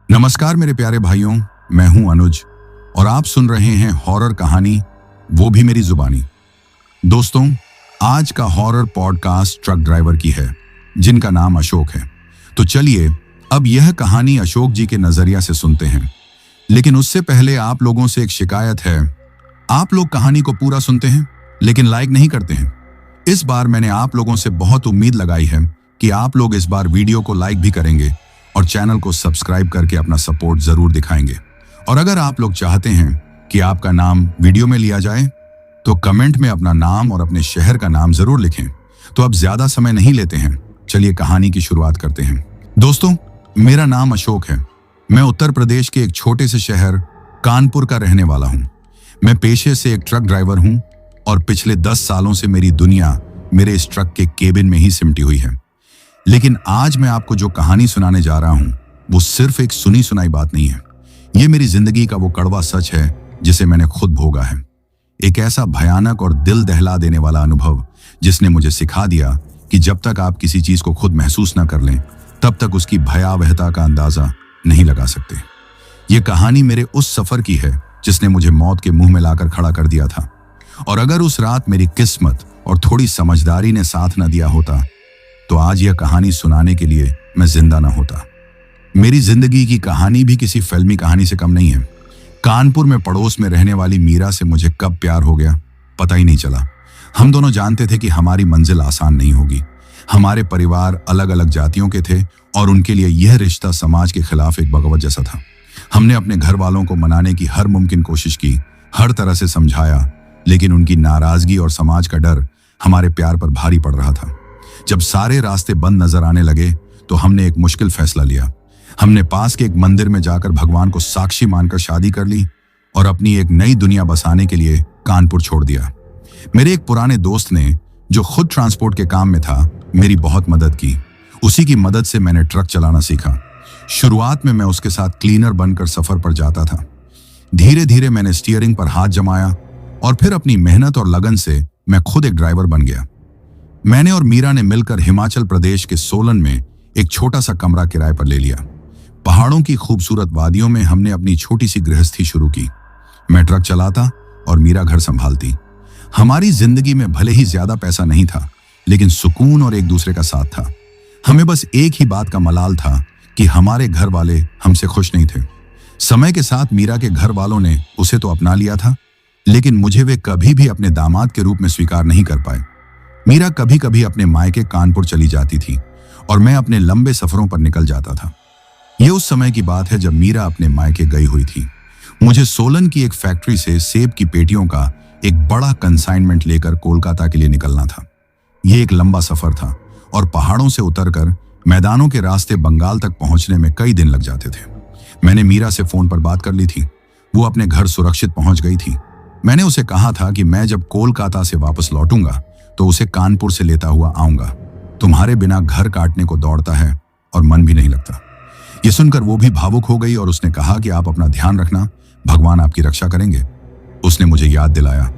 नमस्कार मेरे प्यारे भाइयों, मैं हूं अनुज और आप सुन रहे हैं हॉरर कहानी, वो भी मेरी जुबानी। दोस्तों, आज का हॉरर पॉडकास्ट ट्रक ड्राइवर की है जिनका नाम अशोक है। तो चलिए अब यह कहानी अशोक जी के नजरिया से सुनते हैं। लेकिन उससे पहले आप लोगों से एक शिकायत है। आप लोग कहानी को पूरा सुनते हैं लेकिन लाइक नहीं करते हैं। इस बार मैंने आप लोगों से बहुत उम्मीद लगाई है कि आप लोग इस बार वीडियो को लाइक भी करेंगे और चैनल को सब्सक्राइब करके अपना सपोर्ट जरूर दिखाएंगे। और अगर आप लोग चाहते हैं कि आपका नाम वीडियो में लिया जाए तो कमेंट में अपना नाम और अपने शहर का नाम जरूर लिखें। तो अब ज्यादा समय नहीं लेते हैं, चलिए कहानी की शुरुआत करते हैं। दोस्तों, मेरा नाम अशोक है। मैं उत्तर प्रदेश के एक छोटे से शहर कानपुर का रहने वाला हूं। मैं पेशे से एक ट्रक ड्राइवर हूं और पिछले 10 सालों से मेरी दुनिया मेरे इस ट्रक के केबिन में ही सिमटी हुई है। लेकिन आज मैं आपको जो कहानी सुनाने जा रहा हूं वो सिर्फ एक सुनी सुनाई बात नहीं है। ये मेरी जिंदगी का वो कड़वा सच है जिसे मैंने खुद भोगा है। एक ऐसा भयानक और दिल दहला देने वाला अनुभव जिसने मुझे सिखा दिया कि जब तक आप किसी चीज को खुद महसूस न कर लें तब तक उसकी भयावहता का अंदाजा नहीं लगा सकते। ये कहानी मेरे उस सफर की है जिसने मुझे मौत के मुंह में लाकर खड़ा कर दिया था। और अगर उस रात मेरी किस्मत और थोड़ी समझदारी ने साथ न दिया होता तो आज यह कहानी सुनाने के लिए मैं जिंदा ना होता। मेरी जिंदगी की कहानी भी किसी फिल्मी कहानी से कम नहीं है। कानपुर में पड़ोस में रहने वाली मीरा से मुझे कब प्यार हो गया पता ही नहीं चला। हम दोनों जानते थे कि हमारी मंजिल आसान नहीं होगी। हमारे परिवार अलग अलग जातियों के थे और उनके लिए यह रिश्ता समाज के खिलाफ एक बगावत जैसा था। हमने अपने घर वालों को मनाने की हर मुमकिन कोशिश की, हर तरह से समझाया, लेकिन उनकी नाराजगी और समाज का डर हमारे प्यार पर भारी पड़ रहा था। जब सारे रास्ते बंद नजर आने लगे तो हमने एक मुश्किल फैसला लिया। हमने पास के एक मंदिर में जाकर भगवान को साक्षी मानकर शादी कर ली और अपनी एक नई दुनिया बसाने के लिए कानपुर छोड़ दिया। मेरे एक पुराने दोस्त ने, जो खुद ट्रांसपोर्ट के काम में था, मेरी बहुत मदद की। उसी की मदद से मैंने ट्रक चलाना सीखा। शुरुआत में मैं उसके साथ क्लीनर बनकर सफर पर जाता था। धीरे धीरे मैंने स्टीयरिंग पर हाथ जमाया और फिर अपनी मेहनत और लगन से मैं खुद एक ड्राइवर बन गया। मैंने और मीरा ने मिलकर हिमाचल प्रदेश के सोलन में एक छोटा सा कमरा किराए पर ले लिया। पहाड़ों की खूबसूरत वादियों में हमने अपनी छोटी सी गृहस्थी शुरू की। मैं ट्रक चलाता और मीरा घर संभालती। हमारी जिंदगी में भले ही ज्यादा पैसा नहीं था, लेकिन सुकून और एक दूसरे का साथ था। हमें बस एक ही बात का मलाल था कि हमारे घर वाले हमसे खुश नहीं थे। समय के साथ मीरा के घर वालों ने उसे तो अपना लिया था, लेकिन मुझे वे कभी भी अपने दामाद के रूप में स्वीकार नहीं कर पाए। मीरा कभी कभी अपने मायके कानपुर चली जाती थी और मैं अपने लंबे सफरों पर निकल जाता था। यह उस समय की बात है जब मीरा अपने मायके गई हुई थी। मुझे सोलन की एक फैक्ट्री से सेब की पेटियों का एक बड़ा कंसाइनमेंट लेकर कोलकाता के लिए निकलना था। यह एक लंबा सफर था और पहाड़ों से उतरकर मैदानों के रास्ते बंगाल तक पहुंचने में कई दिन लग जाते थे। मैंने मीरा से फोन पर बात कर ली थी। वो अपने घर सुरक्षित पहुंच गई थी। मैंने उसे कहा था कि मैं जब कोलकाता से वापस लौटूंगा तो उसे कानपुर से लेता हुआ आऊंगा। तुम्हारे बिना घर काटने को दौड़ता है और मन भी नहीं लगता। ये सुनकर वो भी भावुक हो गई और उसने कहा कि आप अपना ध्यान रखना, भगवान आपकी रक्षा करेंगे। उसने मुझे याद दिलाया,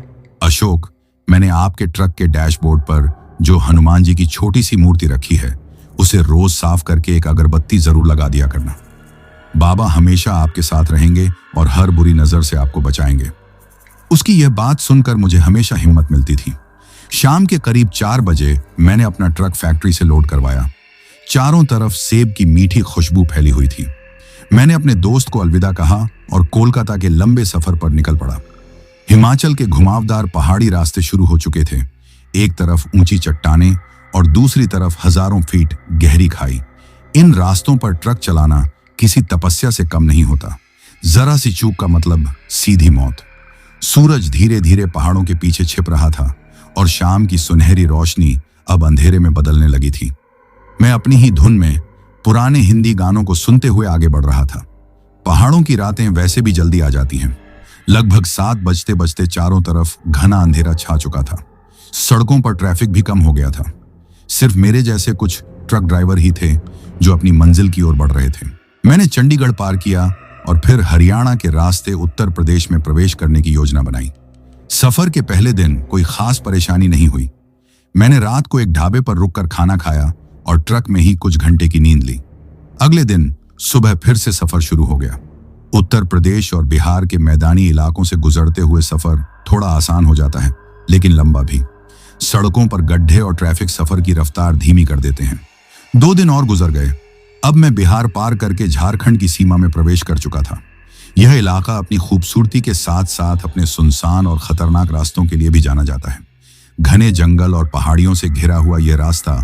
अशोक, मैंने आपके ट्रक के डैशबोर्ड पर जो हनुमान जी की छोटी सी मूर्ति रखी है उसे रोज साफ करके एक अगरबत्ती जरूर लगा दिया करना। बाबा हमेशा आपके साथ रहेंगे और हर बुरी नजर से आपको बचाएंगे। उसकी यह बात सुनकर मुझे हमेशा हिम्मत मिलती थी। शाम के करीब 4 बजे मैंने अपना ट्रक फैक्ट्री से लोड करवाया। चारों तरफ सेब की मीठी खुशबू फैली हुई थी। मैंने अपने दोस्त को अलविदा कहा और कोलकाता के लंबे सफर पर निकल पड़ा। हिमाचल के घुमावदार पहाड़ी रास्ते शुरू हो चुके थे। एक तरफ ऊंची चट्टानें और दूसरी तरफ हजारों फीट गहरी खाई। इन रास्तों पर ट्रक चलाना किसी तपस्या से कम नहीं होता। जरा सी चूक का मतलब सीधी मौत। सूरज धीरे धीरे पहाड़ों के पीछे छिप रहा था और शाम की सुनहरी रोशनी अब अंधेरे में बदलने लगी थी। मैं अपनी ही धुन में पुराने हिंदी गानों को सुनते हुए आगे बढ़ रहा था। पहाड़ों की रातें वैसे भी जल्दी आ जाती हैं। लगभग 7 बजते बजते चारों तरफ घना अंधेरा छा चुका था। सड़कों पर ट्रैफिक भी कम हो गया था। सिर्फ मेरे जैसे कुछ ट्रक ड्राइवर ही थे जो अपनी मंजिल की ओर बढ़ रहे थे। मैंने चंडीगढ़ पार किया और फिर हरियाणा के रास्ते उत्तर प्रदेश में प्रवेश करने की योजना बनाई। सफर के पहले दिन कोई खास परेशानी नहीं हुई। मैंने रात को एक ढाबे पर रुककर खाना खाया और ट्रक में ही कुछ घंटे की नींद ली। अगले दिन सुबह फिर से सफर शुरू हो गया। उत्तर प्रदेश और बिहार के मैदानी इलाकों से गुजरते हुए सफर थोड़ा आसान हो जाता है, लेकिन लंबा भी। सड़कों पर गड्ढे और ट्रैफिक सफर की रफ्तार धीमी कर देते हैं। 2 दिन और गुजर गए। अब मैं बिहार पार करके झारखंड की सीमा में प्रवेश कर चुका था। यह इलाका अपनी खूबसूरती के साथ साथ अपने सुनसान और खतरनाक रास्तों के लिए भी जाना जाता है। घने जंगल और पहाड़ियों से घिरा हुआ यह रास्ता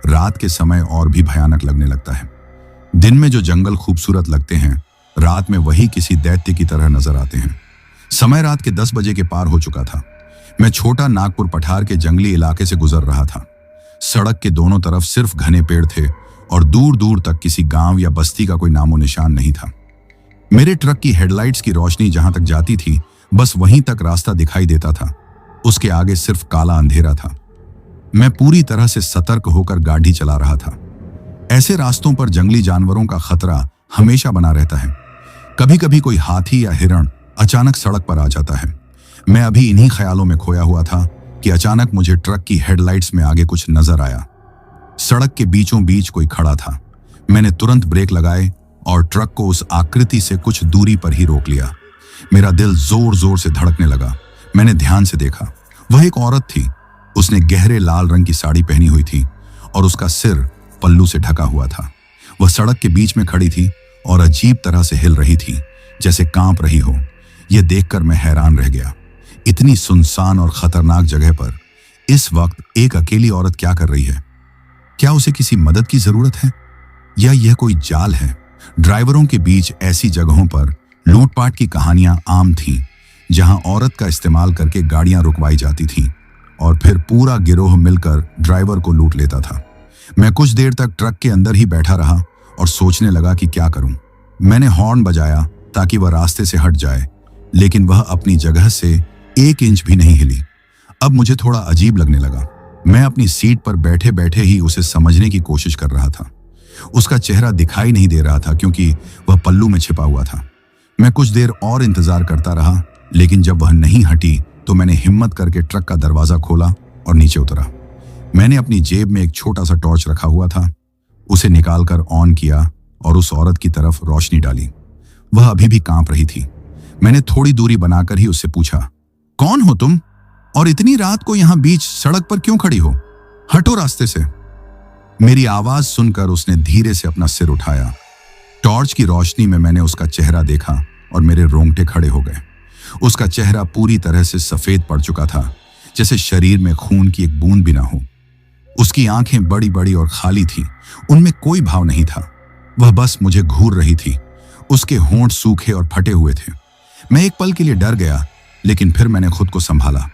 रात के समय और भी भयानक लगने लगता है। दिन में जो जंगल खूबसूरत लगते हैं, रात में वही किसी दैत्य की तरह नजर आते हैं। समय रात के 10 बजे के पार हो चुका था। मैं छोटा नागपुर पठार के जंगली इलाके से गुजर रहा था। सड़क के दोनों तरफ सिर्फ घने पेड़ थे और दूर दूर तक किसी गांव या बस्ती का कोई नामो निशान नहीं था। मेरे ट्रक की हेडलाइट्स की रोशनी जहां तक जाती थी, बस वहीं तक रास्ता दिखाई देता था। उसके आगे सिर्फ काला अंधेरा था। मैं पूरी तरह से सतर्क होकर गाड़ी चला रहा था। ऐसे रास्तों पर जंगली जानवरों का खतरा हमेशा बना रहता है। कभी कभी कोई हाथी या हिरण अचानक सड़क पर आ जाता है। मैं अभी इन्हीं ख्यालों में खोया हुआ था कि अचानक मुझे ट्रक की हेडलाइट्स में आगे कुछ नजर आया। सड़क के बीचों बीच कोई खड़ा था। मैंने तुरंत ब्रेक लगाए और ट्रक को उस आकृति से कुछ दूरी पर ही रोक लिया। मेरा दिल जोर जोर से धड़कने लगा। मैंने ध्यान से देखा। वह एक औरत थी। उसने गहरे लाल रंग की साड़ी पहनी हुई थी और उसका सिर पल्लू से ढका हुआ था। वह सड़क के बीच में खड़ी थी और अजीब तरह से हिल रही थी, जैसे कांप रही हो। यह देखकर मैं हैरान रह गया। इतनी सुनसान और खतरनाक जगह पर इस वक्त एक अकेली औरत क्या कर रही है? क्या उसे किसी मदद की जरूरत है या यह कोई जाल है? ड्राइवरों के बीच ऐसी जगहों पर लूटपाट की कहानियां आम थीं, जहां औरत का इस्तेमाल करके गाड़ियां रुकवाई जाती थीं और फिर पूरा गिरोह मिलकर ड्राइवर को लूट लेता था। मैं कुछ देर तक ट्रक के अंदर ही बैठा रहा और सोचने लगा कि क्या करूं। मैंने हॉर्न बजाया ताकि वह रास्ते से हट जाए, लेकिन वह अपनी जगह से 1 इंच भी नहीं हिली। अब मुझे थोड़ा अजीब लगने लगा। मैं अपनी सीट पर बैठे बैठे ही उसे समझने की कोशिश कर रहा था। उसका चेहरा दिखाई नहीं दे रहा था क्योंकि वह पल्लू में छिपा हुआ था। मैं कुछ देर और इंतजार करता रहा, लेकिन जब वह नहीं हटी तो मैंने हिम्मत करके ट्रक का दरवाजा खोला और नीचे उतरा। मैंने अपनी जेब में एक छोटा सा टॉर्च रखा हुआ था। उसे निकालकर ऑन किया और उस औरत की तरफ रोशनी डाली। वह अभी भी कांप रही थी। मैंने थोड़ी दूरी बनाकर ही उससे पूछा, कौन हो तुम और इतनी रात को यहां बीच सड़क पर क्यों खड़ी हो? हटो रास्ते से। मेरी आवाज सुनकर उसने धीरे से अपना सिर उठाया। टॉर्च की रोशनी में मैंने उसका चेहरा देखा और मेरे रोंगटे खड़े हो गए। उसका चेहरा पूरी तरह से सफेद पड़ चुका था, जैसे शरीर में खून की एक बूंद भी ना हो। उसकी आंखें बड़ी बड़ी और खाली थीं, उनमें कोई भाव नहीं था। वह बस मुझे घूर रही थी। उसके होंठ सूखे और फटे हुए थे। मैं एक पल के लिए डर गया, लेकिन फिर मैंने खुद को संभाला।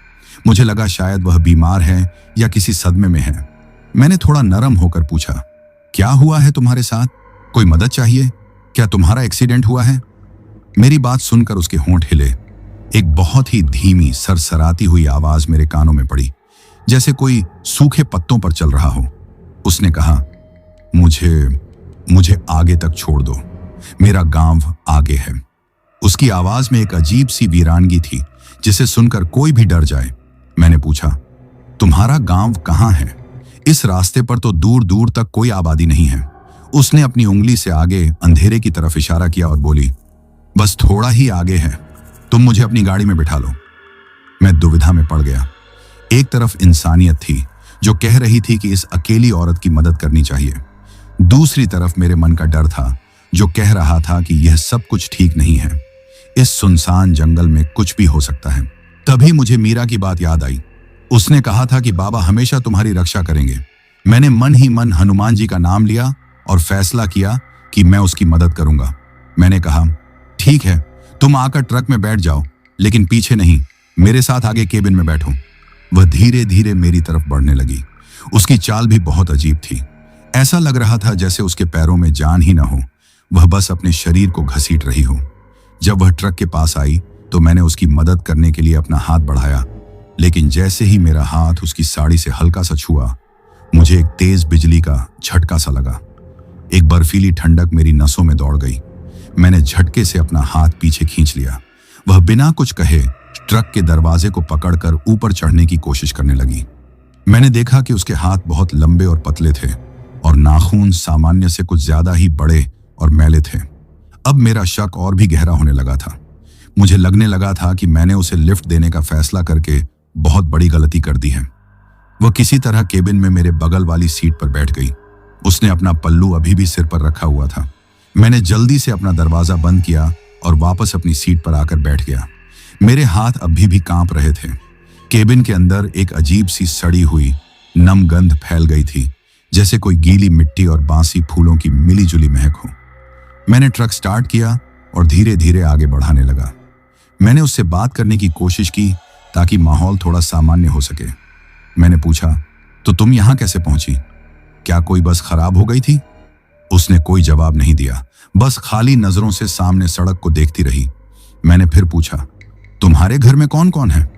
मुझे लगा शायद वह बीमार है या किसी सदमे में है। मैंने थोड़ा नरम होकर पूछा, क्या हुआ है तुम्हारे साथ? कोई मदद चाहिए? क्या तुम्हारा एक्सीडेंट हुआ है? मेरी बात सुनकर उसके होंठ हिले। एक बहुत ही धीमी सरसराती हुई आवाज मेरे कानों में पड़ी, जैसे कोई सूखे पत्तों पर चल रहा हो। उसने कहा, मुझे आगे तक छोड़ दो, मेरा गांव आगे है। उसकी आवाज में एक अजीब सी वीरानगी थी, जिसे सुनकर कोई भी डर जाए। मैंने पूछा, तुम्हारा गांव कहाँ है? इस रास्ते पर तो दूर दूर तक कोई आबादी नहीं है। उसने अपनी उंगली से आगे अंधेरे की तरफ इशारा किया और बोली, बस थोड़ा ही आगे है, तुम मुझे अपनी गाड़ी में बिठा लो। मैं दुविधा में पड़ गया। एक तरफ इंसानियत थी जो कह रही थी कि इस अकेली औरत की मदद करनी चाहिए। दूसरी तरफ मेरे मन का डर था जो कह रहा था कि यह सब कुछ ठीक नहीं है। इस सुनसान जंगल में कुछ भी हो सकता है। तभी मुझे मीरा की बात याद आई। उसने कहा था कि बाबा हमेशा तुम्हारी रक्षा करेंगे। मैंने मन ही मन हनुमान जी का नाम लिया और फैसला किया कि मैं उसकी मदद करूंगा। मैंने कहा, ठीक है, तुम आकर ट्रक में बैठ जाओ, लेकिन पीछे नहीं, मेरे साथ आगे केबिन में बैठो। वह धीरे धीरे मेरी तरफ बढ़ने लगी। उसकी चाल भी बहुत अजीब थी। ऐसा लग रहा था जैसे उसके पैरों में जान ही ना हो, वह बस अपने शरीर को घसीट रही हो। जब वह ट्रक के पास आई तो मैंने उसकी मदद करने के लिए अपना हाथ बढ़ाया, लेकिन जैसे ही मेरा हाथ उसकी साड़ी से हल्का सा छुआ, मुझे एक तेज बिजली का झटका सा लगा। एक बर्फीली ठंडक मेरी नसों में दौड़ गई। मैंने झटके से अपना हाथ पीछे खींच लिया। वह बिना कुछ कहे ट्रक के दरवाजे को पकड़कर ऊपर चढ़ने की कोशिश करने लगी। मैंने देखा कि उसके हाथ बहुत लंबे और पतले थे और नाखून सामान्य से कुछ ज्यादा ही बड़े और मैले थे। अब मेरा शक और भी गहरा होने लगा था। मुझे लगने लगा था कि मैंने उसे लिफ्ट देने का फैसला करके बहुत बड़ी गलती कर दी है। वह किसी तरह केबिन में मेरे बगल वाली सीट पर बैठ गई। उसने अपना पल्लू अभी भी सिर पर रखा हुआ था। मैंने जल्दी से अपना दरवाजा बंद किया और वापस अपनी सीट पर आकर बैठ गया। मेरे हाथ अभी भी कांप रहे थे। केबिन के अंदर एक अजीब सी सड़ी हुई नम गंध फैल गई थी, जैसे कोई गीली मिट्टी और बांसी फूलों की मिलीजुली महक हो। मैंने ट्रक स्टार्ट किया और धीरे धीरे आगे बढ़ाने लगा। मैंने उससे बात करने की कोशिश की ताकि माहौल थोड़ा सामान्य हो सके। मैंने पूछा, तो तुम यहां कैसे पहुंची? क्या कोई बस खराब हो गई थी? उसने कोई जवाब नहीं दिया, बस खाली नजरों से सामने सड़क को देखती रही। मैंने फिर पूछा, तुम्हारे घर में कौन कौन है?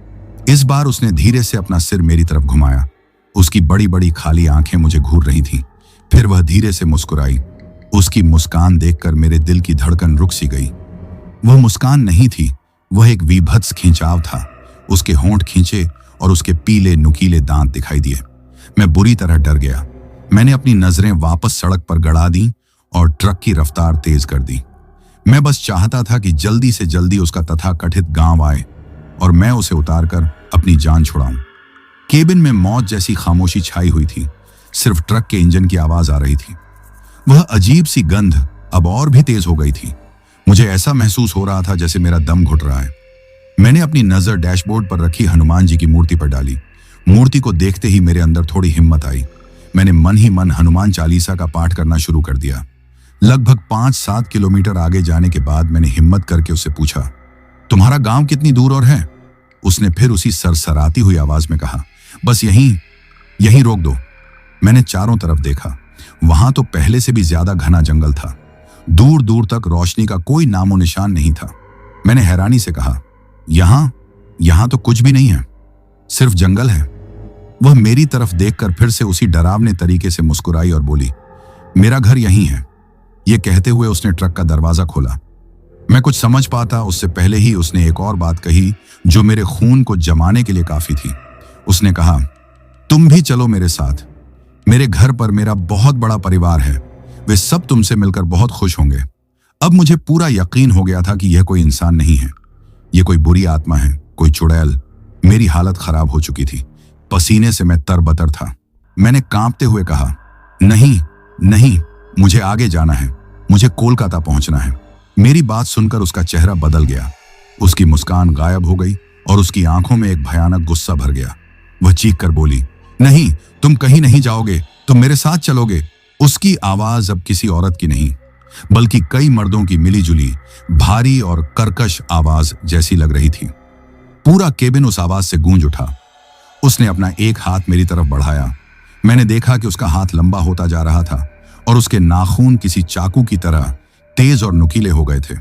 इस बार उसने धीरे से अपना सिर मेरी तरफ घुमाया। उसकी बड़ी बड़ी खाली आंखें मुझे घूर रही थीं। फिर वह धीरे से मुस्कुराई। उसकी मुस्कान देखकर मेरे दिल की धड़कन रुक सी गई। वह मुस्कान नहीं थी, वह एक विभत्स खिंचाव था। उसके होंठ खींचे और उसके पीले नुकीले दांत दिखाई दिए। मैं बुरी तरह डर गया। मैंने अपनी नजरें वापस सड़क पर गड़ा दी और ट्रक की रफ्तार तेज कर दी। मैं बस चाहता था कि जल्दी से जल्दी उसका तथाकथित गांव आए और मैं उसे उतारकर अपनी जान छुड़ाऊं। केबिन में मौत जैसी खामोशी छाई हुई थी। सिर्फ ट्रक के इंजन की आवाज आ रही थी। वह अजीब सी गंध अब और भी तेज हो गई थी। मुझे ऐसा महसूस हो रहा था जैसे मेरा दम घुट रहा है। मैंने अपनी नजर डैशबोर्ड पर रखी हनुमान जी की मूर्ति पर डाली। मूर्ति को देखते ही मेरे अंदर थोड़ी हिम्मत आई। मैंने मन ही मन हनुमान चालीसा का पाठ करना शुरू कर दिया। लगभग 5-7 किलोमीटर आगे जाने के बाद मैंने हिम्मत करके उससे पूछा, तुम्हारा गांव कितनी दूर और है? उसने फिर उसी सरसराती हुई आवाज में कहा, बस यहीं रोक दो। मैंने चारों तरफ देखा। वहां तो पहले से भी ज्यादा घना जंगल था। दूर दूर तक रोशनी का कोई नामो निशान नहीं था। मैंने हैरानी से कहा, यहां तो कुछ भी नहीं है, सिर्फ जंगल है। वह मेरी तरफ देखकर फिर से उसी डरावने तरीके से मुस्कुराई और बोली, मेरा घर यहीं है। यह कहते हुए उसने ट्रक का दरवाजा खोला। मैं कुछ समझ पाता उससे पहले ही उसने एक और बात कही जो मेरे खून को जमाने के लिए काफी थी। उसने कहा, तुम भी चलो मेरे साथ। मेरे घर पर मेरा बहुत बड़ा परिवार है। वे सब तुमसे मिलकर बहुत खुश होंगे। अब मुझे पूरा यकीन हो गया था कि यह कोई इंसान नहीं है, यह कोई बुरी आत्मा है, कोई चुड़ैल। मेरी हालत खराब हो चुकी थी। पसीने से मैं तरबतर था। मैंने कांपते हुए कहा, नहीं, मुझे आगे जाना है, मुझे कोलकाता पहुंचना है। मेरी बात सुनकर उसका चेहरा बदल गया। उसकी मुस्कान गायब हो गई और उसकी आंखों में एक भयानक गुस्सा भर गया। वह चीख कर बोली, नहीं, तुम कहीं नहीं जाओगे, तुम मेरे साथ चलोगे। उसकी आवाज अब किसी औरत की नहीं, बल्कि कई मर्दों की मिलीजुली भारी और कर्कश आवाज जैसी लग रही थी। पूरा केबिन उस आवाज से गूंज उठा। उसने अपना एक हाथ मेरी तरफ बढ़ाया। मैंने देखा कि उसका हाथ लंबा होता जा रहा था और उसके नाखून किसी चाकू की तरह तेज और नुकीले हो गए थे।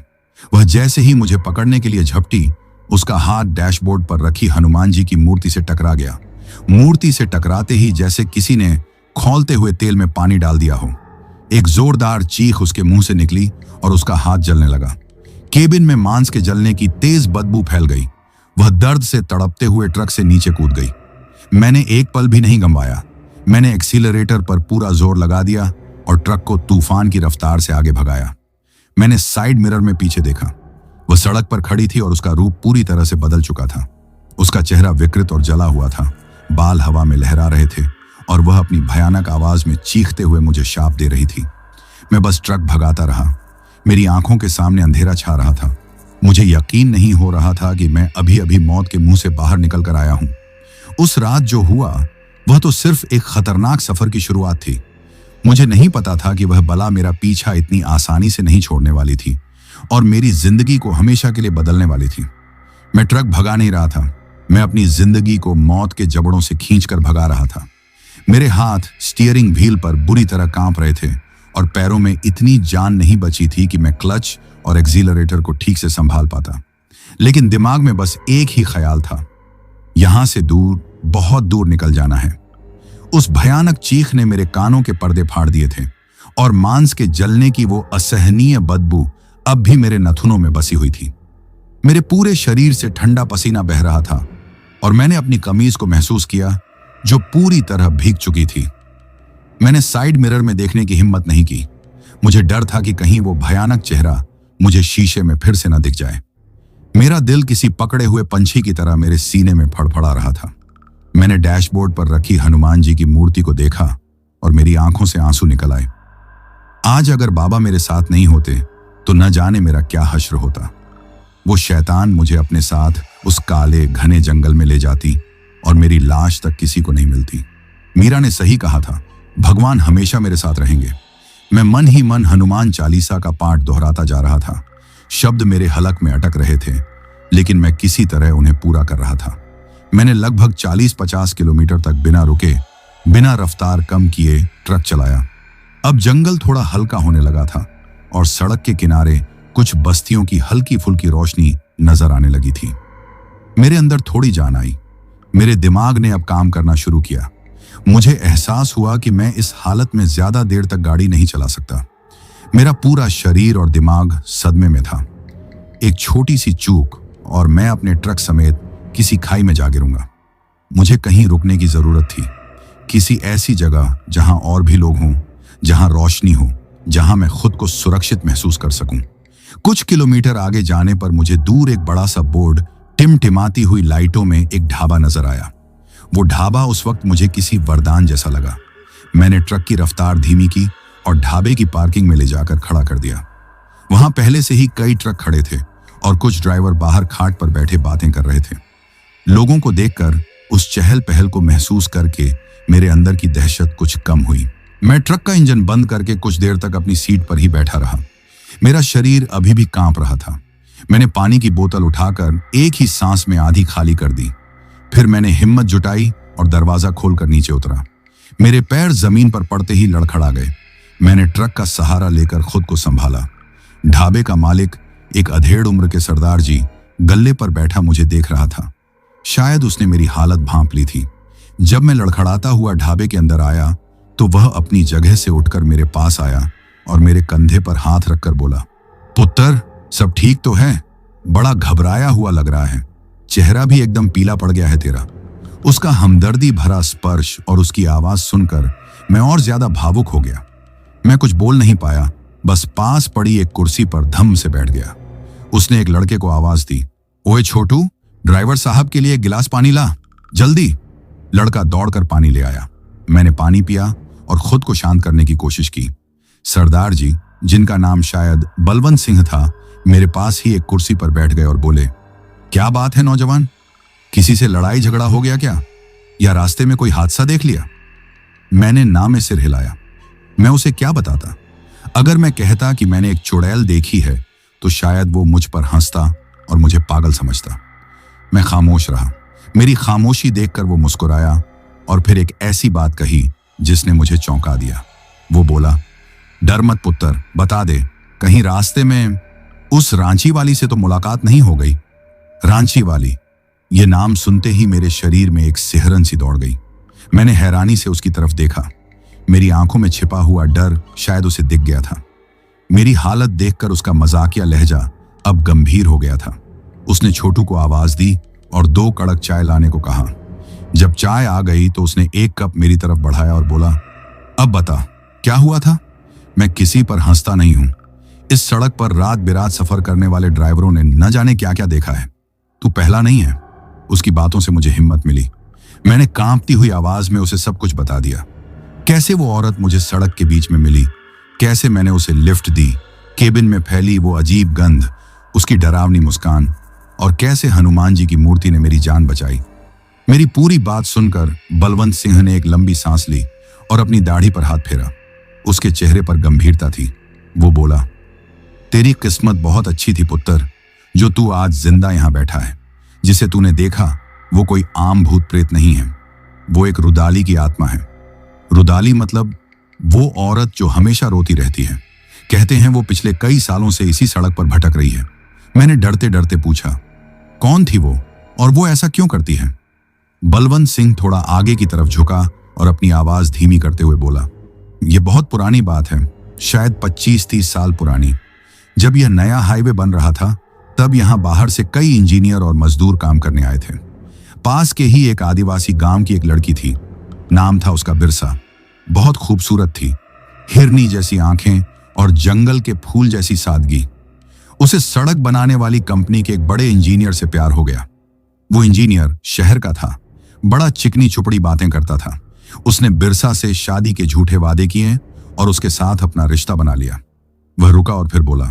वह जैसे ही मुझे पकड़ने के लिए झपटी, उसका हाथ डैशबोर्ड पर रखी हनुमान जी की मूर्ति से टकरा गया। मूर्ति से टकराते ही जैसे किसी ने खौलते हुए तेल में पानी डाल दिया हो। एक जोरदार चीख उसके मुंह से निकली और उसका हाथ जलने लगा। केबिन में मांस के जलने की तेज बदबू फैल गई। वह दर्द से तड़पते हुए ट्रक से नीचे कूद गई। मैंने एक पल भी नहीं गंवाया। मैंने एक्सीलरेटर पर पूरा जोर लगा दिया और ट्रक को तूफान की रफ्तार से आगे भगाया। मैंने साइड मिरर में पीछे देखा। वह सड़क पर खड़ी थी और उसका रूप पूरी तरह से बदल चुका था। उसका चेहरा विकृत और जला हुआ था। बाल हवा में लहरा रहे थे और वह अपनी भयानक आवाज में चीखते हुए मुझे शाप दे रही थी। मैं बस ट्रक भगाता रहा। मेरी आंखों के सामने अंधेरा छा रहा था। मुझे यकीन नहीं हो रहा था कि मैं अभी अभी मौत के मुंह से बाहर निकल कर आया हूं। उस रात जो हुआ वह तो सिर्फ एक खतरनाक सफर की शुरुआत थी। मुझे नहीं पता था कि वह बला मेरा पीछा इतनी आसानी से नहीं छोड़ने वाली थी और मेरी जिंदगी को हमेशा के लिए बदलने वाली थी। मैं ट्रक भगा नहीं रहा था, मैं अपनी जिंदगी को मौत के जबड़ों से खींचकर भगा रहा था। मेरे हाथ स्टीयरिंग व्हील पर बुरी तरह कांप रहे थे और पैरों में इतनी जान नहीं बची थी कि मैं क्लच और एक्सीलरेटर को ठीक से संभाल पाता। लेकिन दिमाग में बस एक ही ख्याल था, यहां से दूर, बहुत दूर निकल जाना है। उस भयानक चीख ने मेरे कानों के पर्दे फाड़ दिए थे और मांस के जलने की वो असहनीय बदबू अब भी मेरे नथुनों में बसी हुई थी। मेरे पूरे शरीर से ठंडा पसीना बह रहा था और मैंने अपनी कमीज को महसूस किया जो पूरी तरह भीग चुकी थी। मैंने साइड मिरर में देखने की हिम्मत नहीं की। मुझे डर था कि कहीं वो भयानक चेहरा मुझे शीशे में फिर से न दिख जाए। मेरा दिल किसी पकड़े हुए पंछी की तरह मेरे सीने में फड़फड़ा रहा था। मैंने डैशबोर्ड पर रखी हनुमान जी की मूर्ति को देखा और मेरी आंखों से आंसू निकल आए। आज अगर बाबा मेरे साथ नहीं होते तो न जाने मेरा क्या हश्र होता। वो शैतान मुझे अपने साथ उस काले घने जंगल में ले जाती और मेरी लाश तक किसी को नहीं मिलती। मीरा ने सही कहा था, भगवान हमेशा मेरे साथ रहेंगे। मैं मन ही मन हनुमान चालीसा का पाठ दोहराता जा रहा था। शब्द मेरे हलक में अटक रहे थे, लेकिन मैं किसी तरह उन्हें पूरा कर रहा था। मैंने लगभग 40-50 किलोमीटर तक बिना रुके, बिना रफ्तार कम किए ट्रक चलाया। अब जंगल थोड़ा हल्का होने लगा था और सड़क के किनारे कुछ बस्तियों की हल्की फुल्की रोशनी नजर आने लगी थी। मेरे अंदर थोड़ी जान आई। मेरे दिमाग ने अब काम करना शुरू किया। मुझे एहसास हुआ कि मैं इस हालत में ज्यादा देर तक गाड़ी नहीं चला सकता। मेरा पूरा शरीर और दिमाग सदमे में था। एक छोटी सी चूक और मैं अपने ट्रक समेत किसी खाई में जा गिरूंगा। मुझे कहीं रुकने की जरूरत थी, किसी ऐसी जगह जहां और भी लोग हों, जहां रोशनी हो, जहां मैं खुद को सुरक्षित महसूस कर सकूं। कुछ किलोमीटर आगे जाने पर मुझे दूर एक बड़ा सा बोर्ड टिमटिमाती हुई लाइटों में एक ढाबा नजर आया। वो ढाबा उस वक्त मुझे किसी वरदान जैसा लगा। मैंने ट्रक की रफ्तार धीमी की और ढाबे की पार्किंग में ले जाकर खड़ा कर दिया। वहां पहले से ही कई ट्रक खड़े थे और कुछ ड्राइवर बाहर खाट पर बैठे बातें कर रहे थे। लोगों को देखकर, उस चहल पहल को महसूस करके मेरे अंदर की दहशत कुछ कम हुई। मैं ट्रक का इंजन बंद करके कुछ देर तक अपनी सीट पर ही बैठा रहा। मेरा शरीर अभी भी कांप रहा था। मैंने पानी की बोतल उठाकर एक ही सांस में आधी खाली कर दी। फिर मैंने हिम्मत जुटाई और दरवाजा खोलकर नीचे उतरा। मेरे पैर जमीन पर पड़ते ही लड़खड़ा गए। मैंने ट्रक का सहारा लेकर खुद को संभाला। ढाबे का मालिक, एक अधेड़ उम्र के सरदार जी, गल्ले पर बैठा मुझे देख रहा था। शायद उसने मेरी हालत भांप ली थी। जब मैं लड़खड़ाता हुआ ढाबे के अंदर आया तो वह अपनी जगह से उठकर मेरे पास आया और मेरे कंधे पर हाथ रखकर बोला, पुत्र, सब ठीक तो है? बड़ा घबराया हुआ लग रहा है, चेहरा भी एकदम पीला पड़ गया है तेरा। उसका हमदर्दी भरा स्पर्श और उसकी आवाज सुनकर मैं और ज्यादा भावुक हो गया। मैं कुछ बोल नहीं पाया, बस पास पड़ी एक कुर्सी पर धम से बैठ गया। उसने एक लड़के को आवाज दी, ओए छोटू, ड्राइवर साहब के लिए एक गिलास पानी ला, जल्दी। लड़का दौड़कर पानी ले आया। मैंने पानी पिया और खुद को शांत करने की कोशिश की। सरदार जी, जिनका नाम शायद बलवंत सिंह था, मेरे पास ही एक कुर्सी पर बैठ गए और बोले, क्या बात है नौजवान, किसी से लड़ाई झगड़ा हो गया क्या, या रास्ते में कोई हादसा देख लिया? मैंने ना में सिर हिलाया। मैं उसे क्या बताता? अगर मैं कहता कि मैंने एक चुड़ैल देखी है तो शायद वो मुझ पर हंसता और मुझे पागल समझता। मैं खामोश रहा। मेरी खामोशी देखकर वो मुस्कुराया और फिर एक ऐसी बात कही जिसने मुझे चौंका दिया। वो बोला, डर मत पुत्र, बता दे, कहीं रास्ते में उस रांची वाली से तो मुलाकात नहीं हो गई? रांची वाली, ये नाम सुनते ही मेरे शरीर में एक सिहरन सी दौड़ गई। मैंने हैरानी से उसकी तरफ देखा। मेरी आंखों में छिपा हुआ डर शायद उसे दिख गया था। मेरी हालत देखकर उसका मजाकिया लहजा अब गंभीर हो गया था। उसने छोटू को आवाज दी और 2 कड़क चाय लाने को कहा। जब चाय आ गई तो उसने एक कप मेरी तरफ बढ़ाया और बोला, अब बता, क्या हुआ था? मैं किसी पर हंसता नहीं हूं। इस सड़क पर रात बिरात सफर करने वाले ड्राइवरों ने न जाने क्या क्या देखा है, तू पहला नहीं है। उसकी बातों से मुझे हिम्मत मिली। मैंने कांपती हुई आवाज में उसे सब कुछ बता दिया। कैसे वो औरत मुझे सड़क के बीच में मिली, कैसे मैंने उसे लिफ्ट दी, केबिन में फैली वो अजीब गंध, उसकी डरावनी मुस्कान, और कैसे हनुमान जी की मूर्ति ने मेरी जान बचाई। मेरी पूरी बात सुनकर बलवंत सिंह ने एक लंबी सांस ली और अपनी दाढ़ी पर हाथ फेरा। उसके चेहरे पर गंभीरता थी। वो बोला, तेरी किस्मत बहुत अच्छी थी पुत्र, जो तू आज जिंदा यहां बैठा है। जिसे तूने देखा वो कोई आम भूत प्रेत नहीं है, वो एक रुदाली की आत्मा है। रुदाली मतलब वो औरत जो हमेशा रोती रहती है। कहते हैं वो पिछले कई सालों से इसी सड़क पर भटक रही है। मैंने डरते डरते पूछा, कौन थी वो और वो ऐसा क्यों करती है? बलवंत सिंह थोड़ा आगे की तरफ झुका और अपनी आवाज धीमी करते हुए बोला, यह बहुत पुरानी बात है, शायद 25-30 साल पुरानी। जब यह नया हाईवे बन रहा था तब यहां बाहर से कई इंजीनियर और मजदूर काम करने आए थे। पास के ही एक आदिवासी गांव की एक लड़की थी, नाम था उसका बिरसा। बहुत खूबसूरत थी, हिरनी जैसी आंखें और जंगल के फूल जैसी सादगी। उसे सड़क बनाने वाली कंपनी के एक बड़े इंजीनियर से प्यार हो गया। वो इंजीनियर शहर का था, बड़ा चिकनी चुपड़ी बातें करता था। उसने बिरसा से शादी के झूठे वादे किए और उसके साथ अपना रिश्ता बना लिया। वह रुका और फिर बोला।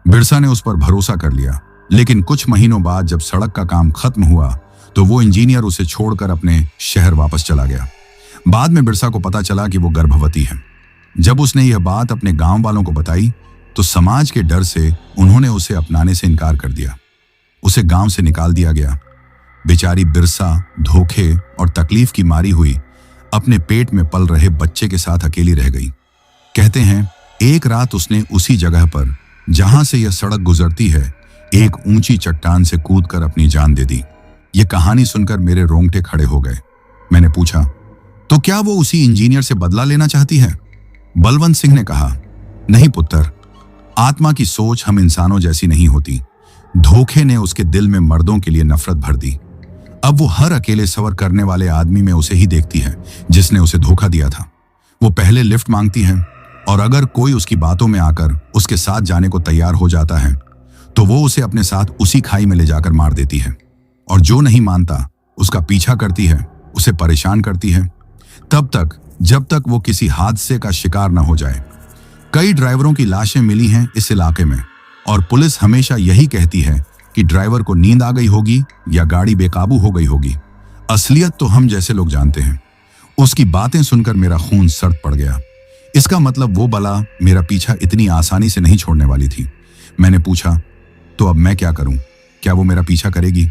बिरसा ने उस पर भरोसा कर लिया, लेकिन कुछ महीनों बाद जब सड़क का काम खत्म हुआ तो वो इंजीनियर उसे छोड़कर अपने शहर वापस चला गया। बाद में बिरसा को पता चला कि वो गर्भवती है। जब उसने यह बात अपने गांव वालों को बताई तो समाज के डर से उन्होंने उसे अपनाने से इनकार कर दिया। उसे गांव से निकाल दिया गया। बेचारी बिरसा धोखे और तकलीफ की मारी हुई अपने पेट में पल रहे बच्चे के साथ अकेली रह गई। कहते हैं एक रात उसने उसी जगह पर जहां से यह सड़क गुजरती है एक ऊंची चट्टान से कूदकर अपनी जान दे दी। यह कहानी सुनकर मेरे रोंगटे खड़े हो गए। मैंने पूछा, तो क्या वो उसी इंजीनियर से बदला लेना चाहती है? बलवंत सिंह ने कहा, नहीं पुत्र, आत्मा की सोच हम इंसानों जैसी नहीं होती। धोखे ने उसके दिल में मर्दों के लिए नफरत भर दी। अब वो हर अकेले सवर करने वाले आदमी में उसे ही देखती है जिसने उसे धोखा दिया था। वो पहले लिफ्ट मांगती है और अगर कोई उसकी बातों में आकर उसके साथ जाने को तैयार हो जाता है तो वो उसे अपने साथ उसी खाई में ले जाकर मार देती है। और जो नहीं मानता उसका पीछा करती है, उसे परेशान करती है, तब तक जब तक वो किसी हादसे का शिकार न हो जाए। कई ड्राइवरों की लाशें मिली हैं इस इलाके में और पुलिस हमेशा यही कहती है कि ड्राइवर को नींद आ गई होगी या गाड़ी बेकाबू हो गई होगी। असलियत तो हम जैसे लोग जानते हैं। उसकी बातें सुनकर मेरा खून सर्द पड़ गया। इसका मतलब वो बला मेरा पीछा इतनी आसानी से नहीं छोड़ने वाली थी। मैंने पूछा, तो अब मैं क्या करूं? क्या वो मेरा पीछा करेगी?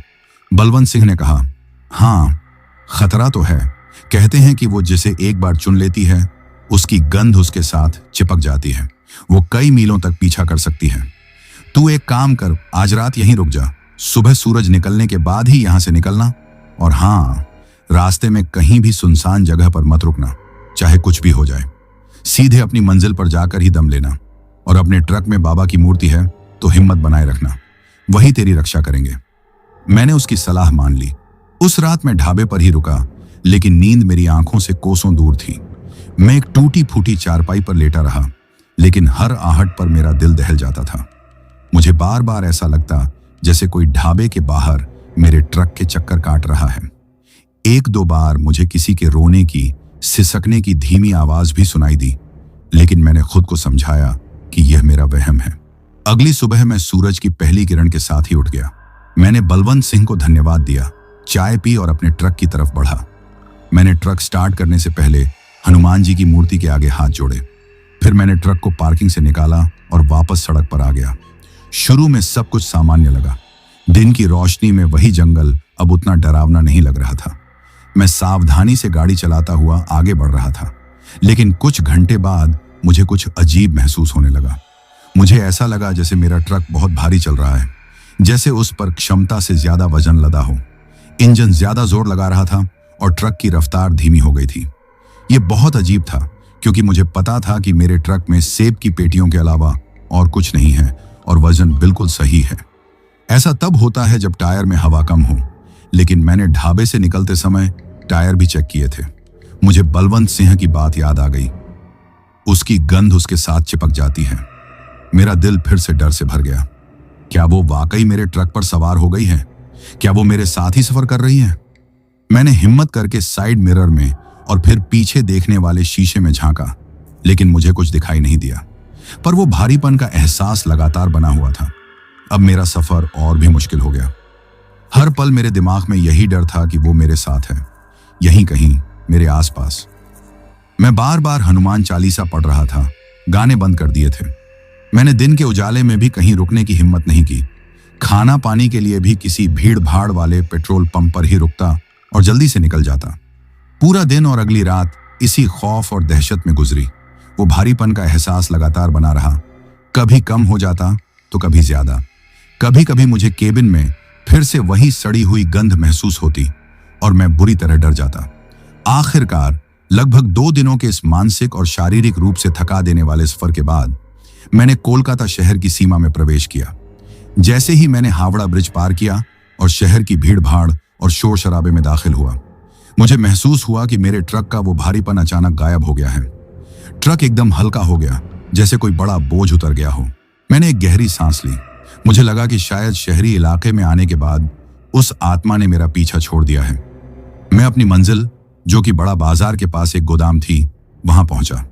बलवंत सिंह ने कहा, हाँ, खतरा तो है। कहते हैं कि वो जिसे एक बार चुन लेती है उसकी गंध उसके साथ चिपक जाती है। वो कई मीलों तक पीछा कर सकती है। तू एक काम कर, आज रात यहीं रुक जा। सुबह सूरज निकलने के बाद ही यहां से निकलना। और हाँ, रास्ते में कहीं भी सुनसान जगह पर मत रुकना, चाहे कुछ भी हो जाए। सीधे अपनी मंजिल पर जाकर ही दम लेना। और अपने ट्रक में बाबा की मूर्ति है तो हिम्मत बनाए रखना, वही तेरी रक्षा करेंगे। मैंने उसकी सलाह मान ली। उस रात मैं ढाबे पर ही रुका, लेकिन नींद मेरी आंखों से कोसों दूर थी। मैं एक टूटी फूटी चारपाई पर लेटा रहा, लेकिन हर आहट पर मेरा दिल दहल जाता था। मुझे बार बार ऐसा लगता जैसे कोई ढाबे के बाहर मेरे ट्रक के चक्कर काट रहा है। एक दो बार मुझे किसी के रोने की, सिसकने की धीमी आवाज भी सुनाई दी, लेकिन मैंने खुद को समझाया कि यह मेरा वहम है। अगली सुबह मैं सूरज की पहली किरण के साथ ही उठ गया। मैंने बलवंत सिंह को धन्यवाद दिया, चाय पी और अपने ट्रक की तरफ बढ़ा। मैंने ट्रक स्टार्ट करने से पहले हनुमान जी की मूर्ति के आगे हाथ जोड़े। फिर मैंने ट्रक को पार्किंग से निकाला और वापस सड़क पर आ गया। शुरू में सब कुछ सामान्य लगा। दिन की रोशनी में वही जंगल अब उतना डरावना नहीं लग रहा था। मैं सावधानी से गाड़ी चलाता हुआ आगे बढ़ रहा था, लेकिन कुछ घंटे बाद मुझे कुछ अजीब महसूस होने लगा। मुझे ऐसा लगा जैसे मेरा ट्रक बहुत भारी चल रहा है, जैसे उस पर क्षमता से ज्यादा वजन लदा हो। इंजन ज्यादा जोर लगा रहा था और ट्रक की रफ्तार धीमी हो गई थी। ये बहुत अजीब था, क्योंकि मुझे पता था कि मेरे ट्रक में सेब की पेटियों के अलावा और कुछ नहीं है और वजन बिल्कुल सही है। ऐसा तब होता है जब टायर में हवा कम हो, लेकिन मैंने ढाबे से निकलते समय टायर भी चेक किए थे। मुझे बलवंत सिंह की बात याद आ गई। उसकी गंध उसके साथ चिपक जाती है। मेरा दिल फिर से डर से भर गया। क्या वो वाकई मेरे ट्रक पर सवार हो गई है? क्या वो मेरे साथ ही सफर कर रही है? मैंने हिम्मत करके साइड मिरर में और फिर पीछे देखने वाले शीशे में झांका, लेकिन मुझे कुछ दिखाई नहीं दिया। पर वो भारीपन का एहसास लगातार बना हुआ था। अब मेरा सफर और भी मुश्किल हो गया। हर पल मेरे दिमाग में यही डर था कि वो मेरे साथ है, यहीं कहीं मेरे आसपास। मैं बार बार हनुमान चालीसा पढ़ रहा था। गाने बंद कर दिए थे। मैंने दिन के उजाले में भी कहीं रुकने की हिम्मत नहीं की। खाना पानी के लिए भी किसी भीड़ भाड़ वाले पेट्रोल पंप पर ही रुकता और जल्दी से निकल जाता। पूरा दिन और अगली रात इसी खौफ और दहशत में गुजरी। वो भारीपन का एहसास लगातार बना रहा। कभी कम हो जाता तो कभी ज्यादा। कभी कभी मुझे केबिन में फिर से वही सड़ी हुई गंध महसूस होती और मैं बुरी तरह डर जाता। आखिरकार लगभग 2 दिनों के इस मानसिक और शारीरिक रूप से थका देने वाले सफर के बाद मैंने कोलकाता शहर की सीमा में प्रवेश किया। जैसे ही मैंने हावड़ा ब्रिज पार किया और शहर की भीड़ भाड़ और शोर शराबे में दाखिल हुआ, मुझे महसूस हुआ कि मेरे ट्रक का वो भारीपन अचानक गायब हो गया है। ट्रक एकदम हल्का हो गया जैसे कोई बड़ा बोझ उतर गया हो। मैंने एक गहरी सांस ली। मुझे लगा कि शायद शहरी इलाके में आने के बाद उस आत्मा ने मेरा पीछा छोड़ दिया है। मैं अपनी मंजिल, जो कि बड़ा बाजार के पास एक गोदाम थी, वहां पहुंचा।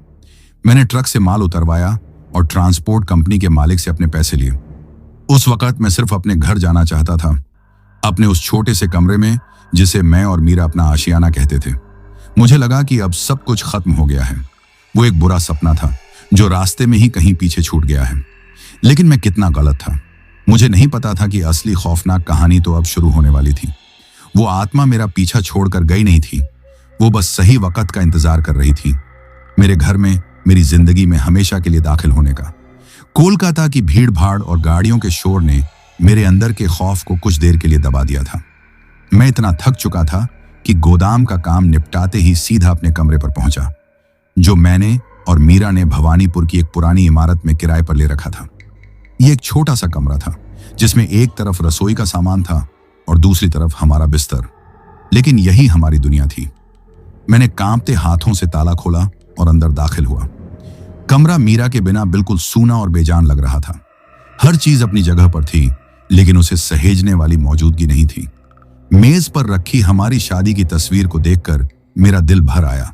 मैंने ट्रक से माल उतरवाया और ट्रांसपोर्ट कंपनी के मालिक से अपने पैसे लिए। उस वक्त मैं सिर्फ अपने घर जाना चाहता था, अपने उस छोटे से कमरे में जिसे मैं और मीरा अपना आशियाना कहते थे। मुझे लगा कि अब सब कुछ खत्म हो गया है। वो एक बुरा सपना था जो रास्ते में ही कहीं पीछे छूट गया है। लेकिन मैं कितना गलत था। मुझे नहीं पता था कि असली खौफनाक कहानी तो अब शुरू होने वाली थी। वो आत्मा मेरा पीछा छोड़कर गई नहीं थी, वो बस सही वक्त का इंतजार कर रही थी, मेरे घर में, मेरी जिंदगी में हमेशा के लिए दाखिल होने का। कोलकाता की भीड़ भाड़ और गाड़ियों के शोर ने मेरे अंदर के खौफ को कुछ देर के लिए दबा दिया था। मैं इतना थक चुका था कि गोदाम का काम निपटाते ही सीधा अपने कमरे पर पहुंचा, जो मैंने और मीरा ने भवानीपुर की एक पुरानी इमारत में किराए पर ले रखा था। ये एक छोटा सा कमरा था जिसमें एक तरफ रसोई का सामान था और दूसरी तरफ हमारा बिस्तर। लेकिन यही हमारी दुनिया थी। मैंने कांपते हाथों से ताला खोला और अंदर दाखिल हुआ। कमरा मीरा के बिना बिल्कुल सूना और बेजान लग रहा था। हर चीज अपनी जगह पर थी, लेकिन उसे सहेजने वाली मौजूदगी नहीं थी। मेज पर रखी हमारी शादी की तस्वीर को देखकर मेरा दिल भर आया।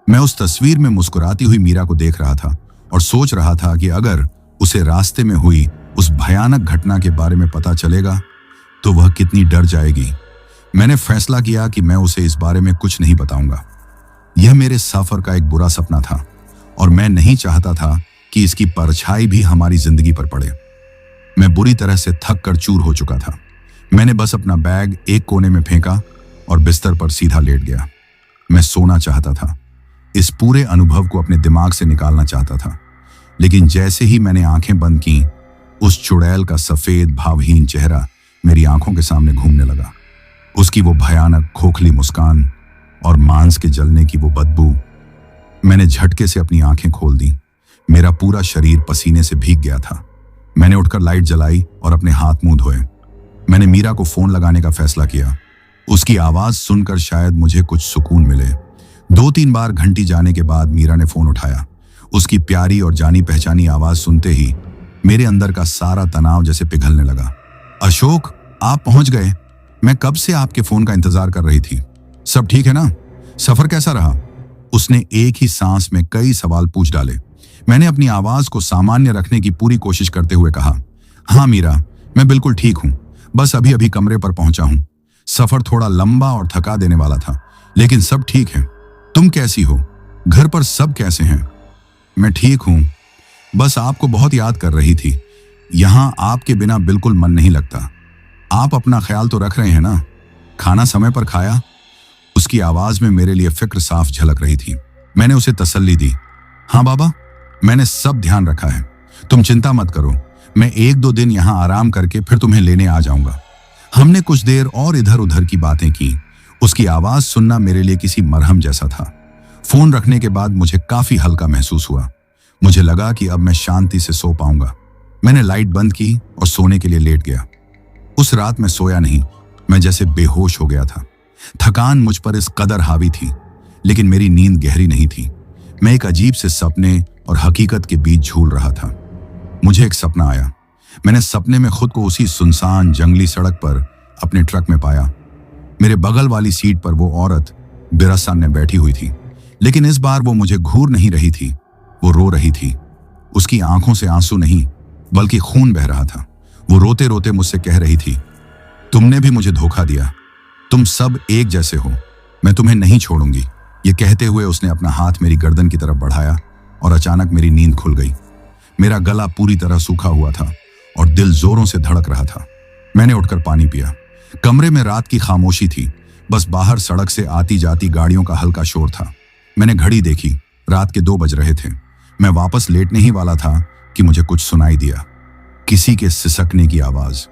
मैं उस तस्वीर में मुस्कुराती हुई मीरा को देख रहा था और सोच रहा था कि अगर उसे रास्ते में हुई उस भयानक घटना के बारे में पता चलेगा तो वह कितनी डर जाएगी। मैंने फैसला किया कि मैं उसे इस बारे में कुछ नहीं बताऊंगा। यह मेरे सफर का एक बुरा सपना था और मैं नहीं चाहता था कि इसकी परछाई भी हमारी जिंदगी पर पड़े। मैं बुरी तरह से थक कर चूर हो चुका था। मैंने बस अपना बैग एक कोने में फेंका और बिस्तर पर सीधा लेट गया। मैं सोना चाहता था, इस पूरे अनुभव को अपने दिमाग से निकालना चाहता था। लेकिन जैसे ही मैंने आंखें बंद की, उस चुड़ैल का सफेद भावहीन चेहरा मेरी आंखों के सामने घूमने लगा। उसकी वो भयानक खोखली मुस्कान और मांस के जलने की वो बदबू। मैंने झटके से अपनी आंखें खोल दी। मेरा पूरा शरीर पसीने से भीग गया था। मैंने उठकर लाइट जलाई और अपने हाथ मुंह धोए। मैंने मीरा को फोन लगाने का फैसला किया। उसकी आवाज सुनकर शायद मुझे कुछ सुकून मिले। 2-3 बार घंटी जाने के बाद मीरा ने फोन उठाया। उसकी प्यारी और जानी पहचानी आवाज सुनते ही मेरे अंदर का सारा तनाव जैसे पिघलने लगा। अशोक, आप पहुंच गए। मैं कब से आपके फोन का इंतजार कर रही थी। सब ठीक है ना? सफर कैसा रहा? उसने एक ही सांस में कई सवाल पूछ डाले। मैंने अपनी आवाज को सामान्य रखने की पूरी कोशिश करते हुए कहा, हाँ मीरा, मैं बिल्कुल ठीक हूं। बस अभी अभी कमरे पर पहुंचा हूं। सफर थोड़ा लंबा और थका देने वाला था, लेकिन सब ठीक है। तुम कैसी हो? घर पर सब कैसे हैं? मैं ठीक हूं, बस आपको बहुत याद कर रही थी। यहां आपके बिना बिल्कुल मन नहीं लगता। आप अपना ख्याल तो रख रहे हैं ना? खाना समय पर खाया? उसकी आवाज में मेरे लिए फिक्र साफ झलक रही थी। मैंने उसे तसल्ली दी। हाँ बाबा, मैंने सब ध्यान रखा है। तुम चिंता मत करो, मैं 1-2 दिन यहाँ आराम करके फिर तुम्हें लेने आ जाऊंगा। हमने कुछ देर और इधर उधर की बातें की। उसकी आवाज सुनना मेरे लिए किसी मरहम जैसा था। फोन रखने के बाद मुझे काफी हल्का महसूस हुआ। मुझे लगा कि अब मैं शांति से सो पाऊंगा। मैंने लाइट बंद की और सोने के लिए लेट गया। उस रात मैं सोया नहीं। मैं जैसे बेहोश हो गया था। थकान मुझ पर इस कदर हावी थी, लेकिन मेरी नींद गहरी नहीं थी। मैं एक अजीब से सपने और हकीकत के बीच झूल रहा था। मुझे एक सपना आया। मैंने सपने में खुद को उसी सुनसान जंगली सड़क पर अपने ट्रक में पाया। मेरे बगल वाली सीट पर वो औरत बिरस्सा ने बैठी हुई थी, लेकिन इस बार वो मुझे घूर नहीं रही थी, वो रो रही थी। उसकी आंखों से आंसू नहीं, बल्कि खून बह रहा था। वो रोते रोते मुझसे कह रही थी, तुमने भी मुझे धोखा दिया। तुम सब एक जैसे हो। मैं तुम्हें नहीं छोड़ूंगी। ये कहते हुए उसने अपना हाथ मेरी गर्दन की तरफ बढ़ाया और अचानक मेरी नींद खुल गई। मेरा गला पूरी तरह सूखा हुआ था और दिल जोरों से धड़क रहा था। मैंने उठकर पानी पिया। कमरे में रात की खामोशी थी। बस बाहर सड़क से आती जाती गाड़ियों का हल्का शोर था। मैंने घड़ी देखी। रात के 2 बज रहे थे। मैं वापस लेटने ही वाला था कि मुझे कुछ सुनाई दिया। किसी के सिसकने की आवाज,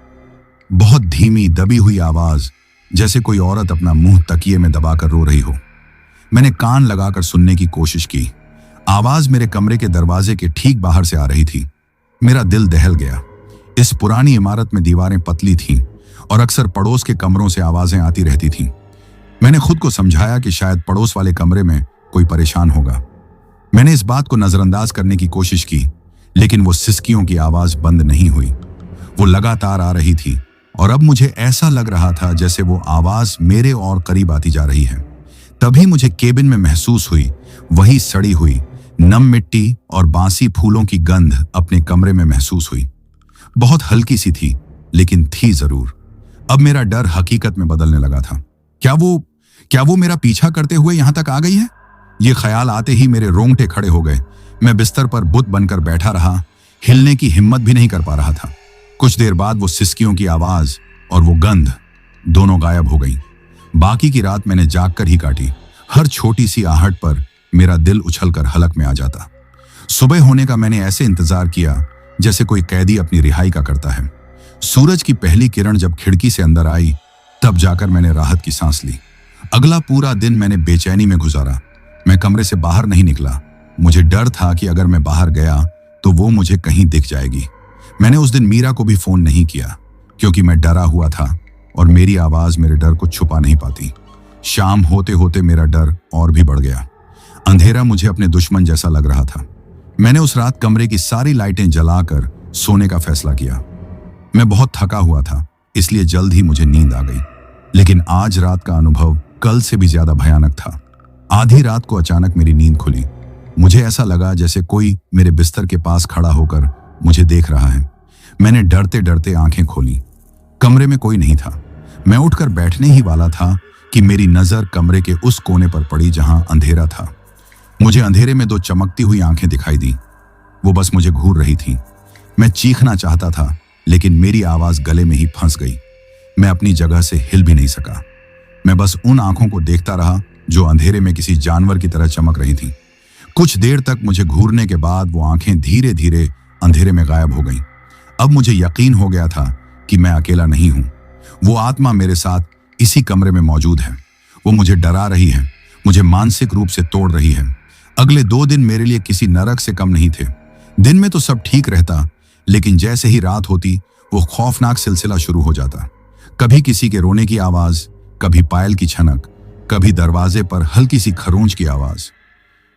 बहुत धीमी दबी हुई आवाज, जैसे कोई औरत अपना मुंह तकिए में दबाकर रो रही हो। मैंने कान लगाकर सुनने की कोशिश की। आवाज मेरे कमरे के दरवाजे के ठीक बाहर से आ रही थी। मेरा दिल दहल गया। इस पुरानी इमारत में दीवारें पतली थीं और अक्सर पड़ोस के कमरों से आवाजें आती रहती थीं। मैंने खुद को समझाया कि शायद पड़ोस वाले कमरे में कोई परेशान होगा। मैंने इस बात को नजरअंदाज करने की कोशिश की, लेकिन वो सिसकियों की आवाज बंद नहीं हुई। वो लगातार आ रही थी और अब मुझे ऐसा लग रहा था जैसे वो आवाज मेरे और करीब आती जा रही है। तभी मुझे केबिन में महसूस हुई वही सड़ी हुई नम मिट्टी और बांसी फूलों की गंध अपने कमरे में महसूस हुई। बहुत हल्की सी थी, लेकिन थी जरूर। अब मेरा डर हकीकत में बदलने लगा था। क्या वो मेरा पीछा करते हुए यहां तक आ गई है? ये ख्याल आते ही मेरे रोंगटे खड़े हो गए। मैं बिस्तर पर बुत बनकर बैठा रहा, हिलने की हिम्मत भी नहीं कर पा रहा था। कुछ देर बाद वो सिसकियों की आवाज और वो गंध दोनों गायब हो गई। बाकी की रात मैंने जागकर ही काटी। हर छोटी सी आहट पर मेरा दिल उछलकर हलक में आ जाता। सुबह होने का मैंने ऐसे इंतजार किया जैसे कोई कैदी अपनी रिहाई का करता है। सूरज की पहली किरण जब खिड़की से अंदर आई, तब जाकर मैंने राहत की सांस ली। अगला पूरा दिन मैंने बेचैनी में गुजारा। मैं कमरे से बाहर नहीं निकला। मुझे डर था कि अगर मैं बाहर गया तो वो मुझे कहीं दिख जाएगी। मैंने उस दिन मीरा को भी फोन नहीं किया, क्योंकि मैं डरा हुआ था और मेरी आवाज मेरे डर को छुपा नहीं पाती। शाम होते होते मेरा डर और भी बढ़ गया। अंधेरा मुझे अपने दुश्मन जैसा लग रहा था। मैंने उस रात कमरे की सारी लाइटें जलाकर सोने का फैसला किया। मैं बहुत थका हुआ था, इसलिए जल्द ही मुझे नींद आ गई। लेकिन आज रात का अनुभव कल से भी ज्यादा भयानक था। आधी रात को अचानक मेरी नींद खुली। मुझे ऐसा लगा जैसे कोई मेरे बिस्तर के पास खड़ा होकर मुझे देख रहा है। मैंने डरते डरते आंखें खोली। कमरे में कोई नहीं था। मैं उठकर बैठने ही वाला था कि मेरी नजर कमरे के उस कोने पर पड़ी जहां अंधेरा था। मुझे अंधेरे में दो चमकती हुई आंखें दिखाई दी। वो बस मुझे घूर रही थी। मैं चीखना चाहता था, लेकिन मेरी आवाज गले में ही फंस गई। मैं अपनी जगह से हिल भी नहीं सका। मैं बस उन आंखों को देखता रहा जो अंधेरे में किसी जानवर की तरह चमक रही थीं। कुछ देर तक मुझे घूरने के बाद वो आंखें धीरे धीरे अंधेरे में गायब हो गईं। अब मुझे यकीन हो गया था कि मैं अकेला नहीं हूं। वो आत्मा मेरे साथ इसी कमरे में मौजूद है। वो मुझे डरा रही है, मुझे मानसिक रूप से तोड़ रही है। अगले 2 दिन मेरे लिए किसी नरक से कम नहीं थे। दिन में तो सब ठीक रहता, लेकिन जैसे ही रात होती वो खौफनाक सिलसिला शुरू हो जाता। कभी किसी के रोने की आवाज, कभी पायल की छनक, कभी दरवाजे पर हल्की सी खरोंच की आवाज।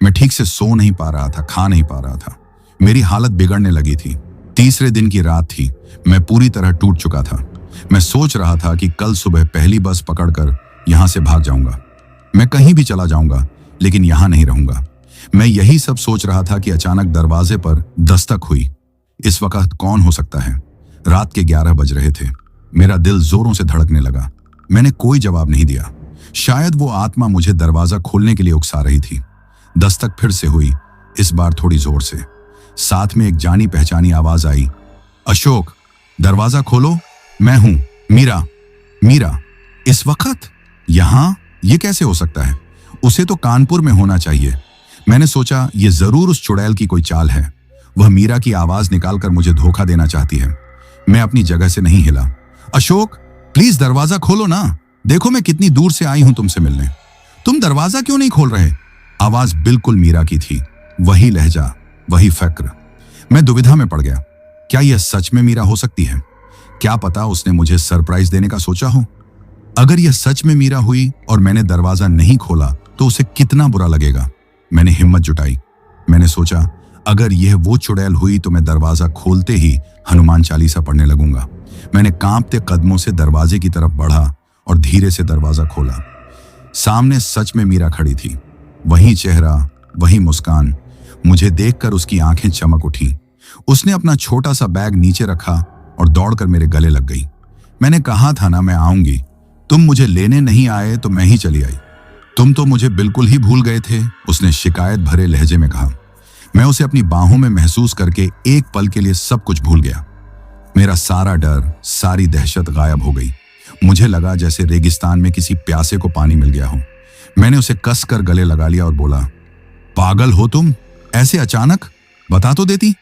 मैं ठीक से सो नहीं पा रहा था, खा नहीं पा रहा था। मेरी हालत बिगड़ने लगी थी। तीसरे दिन की रात थी। मैं पूरी तरह टूट चुका था। मैं सोच रहा था कि कल सुबह पहली बस पकड़कर यहां से भाग जाऊंगा। मैं कहीं भी चला जाऊंगा, लेकिन यहां नहीं रहूंगा। मैं यही सब सोच रहा था कि अचानक दरवाजे पर दस्तक हुई। इस वक्त कौन हो सकता है? रात के 11 बज रहे थे। मेरा दिल जोरों से धड़कने लगा। मैंने कोई जवाब नहीं दिया। शायद वो आत्मा मुझे दरवाजा खोलने के लिए उकसा रही थी। दस्तक फिर से हुई, इस बार थोड़ी जोर से। साथ में एक जानी पहचानी आवाज आई, अशोक, दरवाजा खोलो, मैं हूं, मीरा। मीरा इस वक्त यहां? ये कैसे हो सकता है? उसे तो कानपुर में होना चाहिए। मैंने सोचा ये जरूर उस चुड़ैल की कोई चाल है। वह मीरा की आवाज निकालकर मुझे धोखा देना चाहती है। मैं अपनी जगह से नहीं हिला। अशोक, प्लीज दरवाजा खोलो ना। देखो मैं कितनी दूर से आई हूं तुमसे मिलने। तुम दरवाजा क्यों नहीं खोल रहे? आवाज बिल्कुल मीरा की थी। वही लहजा, वही फक्र। मैं दुविधा में पड़ गया। क्या यह सच में मीरा हो सकती है? क्या पता उसने मुझे सरप्राइज देने का सोचा हो। अगर यह सच में मीरा हुई और मैंने दरवाजा नहीं खोला तो उसे कितना बुरा लगेगा। मैंने हिम्मत जुटाई। मैंने सोचा अगर यह वो चुड़ैल हुई तो मैं दरवाजा खोलते ही हनुमान चालीसा पढ़ने लगूंगा। मैंने कांपते कदमों से दरवाजे की तरफ बढ़ा और धीरे से दरवाजा खोला। सामने सच में मीरा खड़ी थी। वही चेहरा, वही मुस्कान। मुझे देखकर उसकी आंखें चमक उठी। उसने अपना छोटा सा बैग नीचे रखा और दौड़कर मेरे गले लग गई। मैंने कहा था ना मैं आऊंगी। तुम मुझे लेने नहीं आए तो मैं ही चली आई। तुम तो मुझे बिल्कुल ही भूल गए थे, उसने शिकायत भरे लहजे में कहा। मैं उसे अपनी बाहों में महसूस करके एक पल के लिए सब कुछ भूल गया। मेरा सारा डर, सारी दहशत गायब हो गई। मुझे लगा जैसे रेगिस्तान में किसी प्यासे को पानी मिल गया हो। मैंने उसे कसकर गले लगा लिया और बोला, पागल हो तुम? ऐसे अचानक? बता तो देती।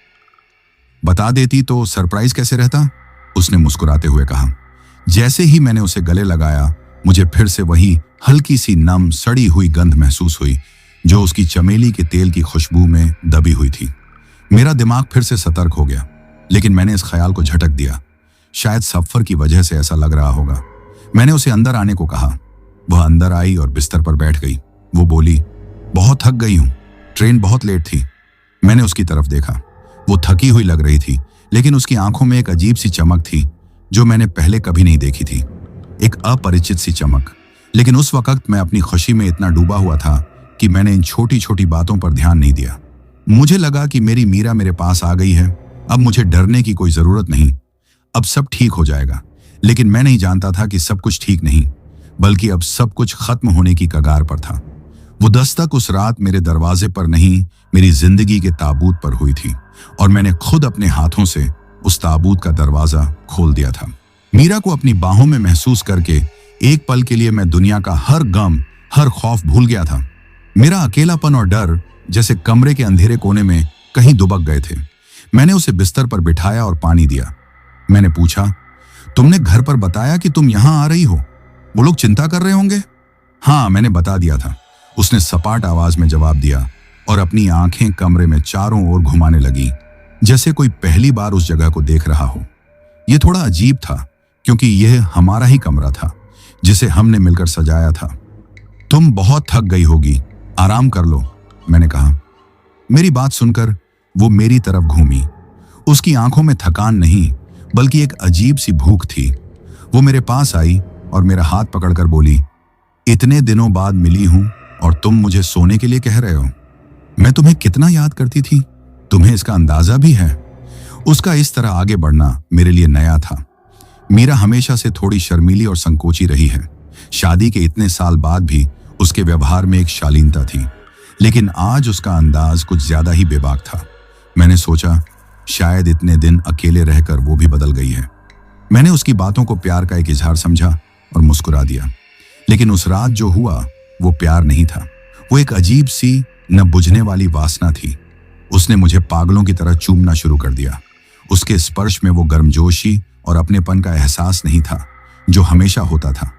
बता देती तो सरप्राइज कैसे रहता? उसने मुस्कुराते हुए कहा। जैसे ही मैंने उसे गले लगाया, मुझे फिर से वही हल्की सी नम सड़ी हुई गंध महसूस हुई जो उसकी चमेली के तेल की खुशबू में दबी हुई थी। मेरा दिमाग फिर से सतर्क हो गया, लेकिन मैंने इस ख्याल को झटक दिया। शायद सफर की वजह से ऐसा लग रहा होगा। मैंने उसे अंदर आने को कहा। वह अंदर आई और बिस्तर पर बैठ गई। वो बोली, बहुत थक गई हूं, ट्रेन बहुत लेट थी। मैंने उसकी तरफ देखा। वो थकी हुई लग रही थी, लेकिन उसकी आंखों में एक अजीब सी चमक थी जो मैंने पहले कभी नहीं देखी थी। एक अपरिचित सी चमक। लेकिन उस वक्त मैं अपनी खुशी में इतना डूबा हुआ था कि मैंने इन छोटी छोटी बातों पर ध्यान नहीं दिया। मुझे लगा कि मेरी मीरा मेरे पास आ गई है, अब मुझे डरने की कोई जरूरत नहीं, अब सब ठीक हो जाएगा। लेकिन मैं नहीं जानता था कि सब कुछ ठीक नहीं, बल्कि अब सब कुछ खत्म होने की कगार पर था। वो दस्तक उस रात मेरे दरवाजे पर नहीं, मेरी जिंदगी के ताबूत पर हुई थी, और मैंने खुद अपने हाथों से उस ताबूत का दरवाजा खोल दिया था। मीरा को अपनी बाहों में महसूस करके एक पल के लिए मैं दुनिया का हर गम, हर खौफ भूल गया था। मेरा अकेलापन और डर जैसे कमरे के अंधेरे कोने में कहीं दुबक गए थे। मैंने उसे बिस्तर पर बिठाया और पानी दिया। मैंने पूछा, तुमने घर पर बताया कि तुम यहां आ रही हो? वो लोग चिंता कर रहे होंगे? हाँ, मैंने बता दिया था, उसने सपाट आवाज में जवाब दिया और अपनी आंखें कमरे में चारों ओर घुमाने लगी, जैसे कोई पहली बार उस जगह को देख रहा हो। यह थोड़ा अजीब था क्योंकि यह हमारा ही कमरा था जिसे हमने मिलकर सजाया था। तुम बहुत थक गई होगी, आराम कर लो, मैंने कहा। मेरी बात सुनकर वो मेरी तरफ घूमी। उसकी आंखों में थकान नहीं, बल्कि एक अजीब सी भूख थी। वो मेरे पास आई और मेरा हाथ पकड़कर बोली, इतने दिनों बाद मिली हूं और तुम मुझे सोने के लिए कह रहे हो? मैं तुम्हें कितना याद करती थी, तुम्हें इसका अंदाजा भी है? उसका इस तरह आगे बढ़ना मेरे लिए नया था। मीरा हमेशा से थोड़ी शर्मीली और संकोची रही है। शादी के इतने साल बाद भी उसके व्यवहार में एक शालीनता थी, लेकिन आज उसका अंदाज कुछ ज्यादा ही बेबाक था। मैंने सोचा, शायद इतने दिन अकेले रहकर वो भी बदल गई है। मैंने उसकी बातों को प्यार का एक इजहार समझा और मुस्कुरा दिया। लेकिन उस रात जो हुआ वो प्यार नहीं था, वो एक अजीब सी न बुझने वाली वासना थी। उसने मुझे पागलों की तरह चूमना शुरू कर दिया। उसके स्पर्श में वो गर्मजोशी और अपनेपन का एहसास नहीं था जो हमेशा होता था।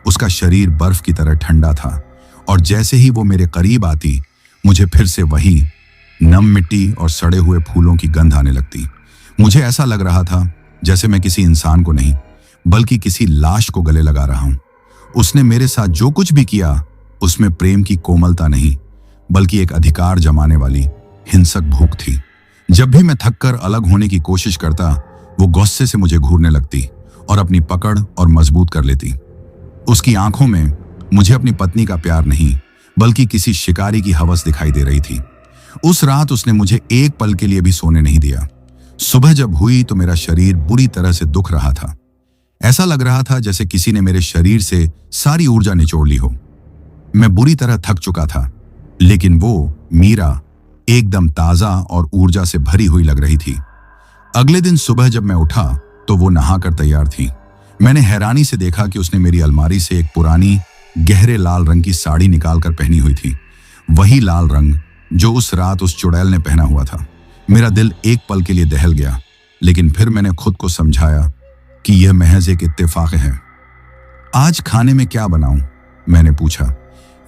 उसका शरीर बर्फ की तरह ठंडा था, और जैसे ही वो मेरे करीब आती, मुझे फिर से वही नम मिट्टी और सड़े हुए फूलों की गंध आने लगती। मुझे ऐसा लग रहा था जैसे मैं किसी इंसान को नहीं, बल्कि किसी लाश को गले लगा रहा हूं। उसने मेरे साथ जो कुछ भी किया, उसमें प्रेम की कोमलता नहीं, बल्कि एक अधिकार जमाने वाली हिंसक भूख थी। जब भी मैं थककर अलग होने की कोशिश करता, वो गुस्से से मुझे घूरने लगती और अपनी पकड़ और मजबूत कर लेती। उसकी आंखों में मुझे अपनी पत्नी का प्यार नहीं, बल्कि किसी शिकारी की हवस दिखाई दे रही थी। उस रात उसने मुझे एक पल के लिए भी सोने नहीं दिया। सुबह जब हुई तो मेरा शरीर बुरी तरह से दुख रहा था। ऐसा लग रहा था जैसे किसी ने मेरे शरीर से सारी ऊर्जा निचोड़ ली हो। मैं बुरी तरह थक चुका था, लेकिन वो मीरा एकदम ताजा और ऊर्जा से भरी हुई लग रही थी। अगले दिन सुबह जब मैं उठा तो वो नहाकर तैयार थी। मैंने हैरानी से देखा कि उसने मेरी अलमारी से एक पुरानी गहरे लाल रंग की साड़ी निकालकर पहनी हुई थी, वही लाल रंग जो उस रात उस चुड़ैल ने पहना हुआ था। मेरा दिल एक पल के लिए दहल गया, लेकिन फिर मैंने खुद को समझाया कि यह महज एक इत्तेफाक है। आज खाने में क्या बनाऊं? मैंने पूछा,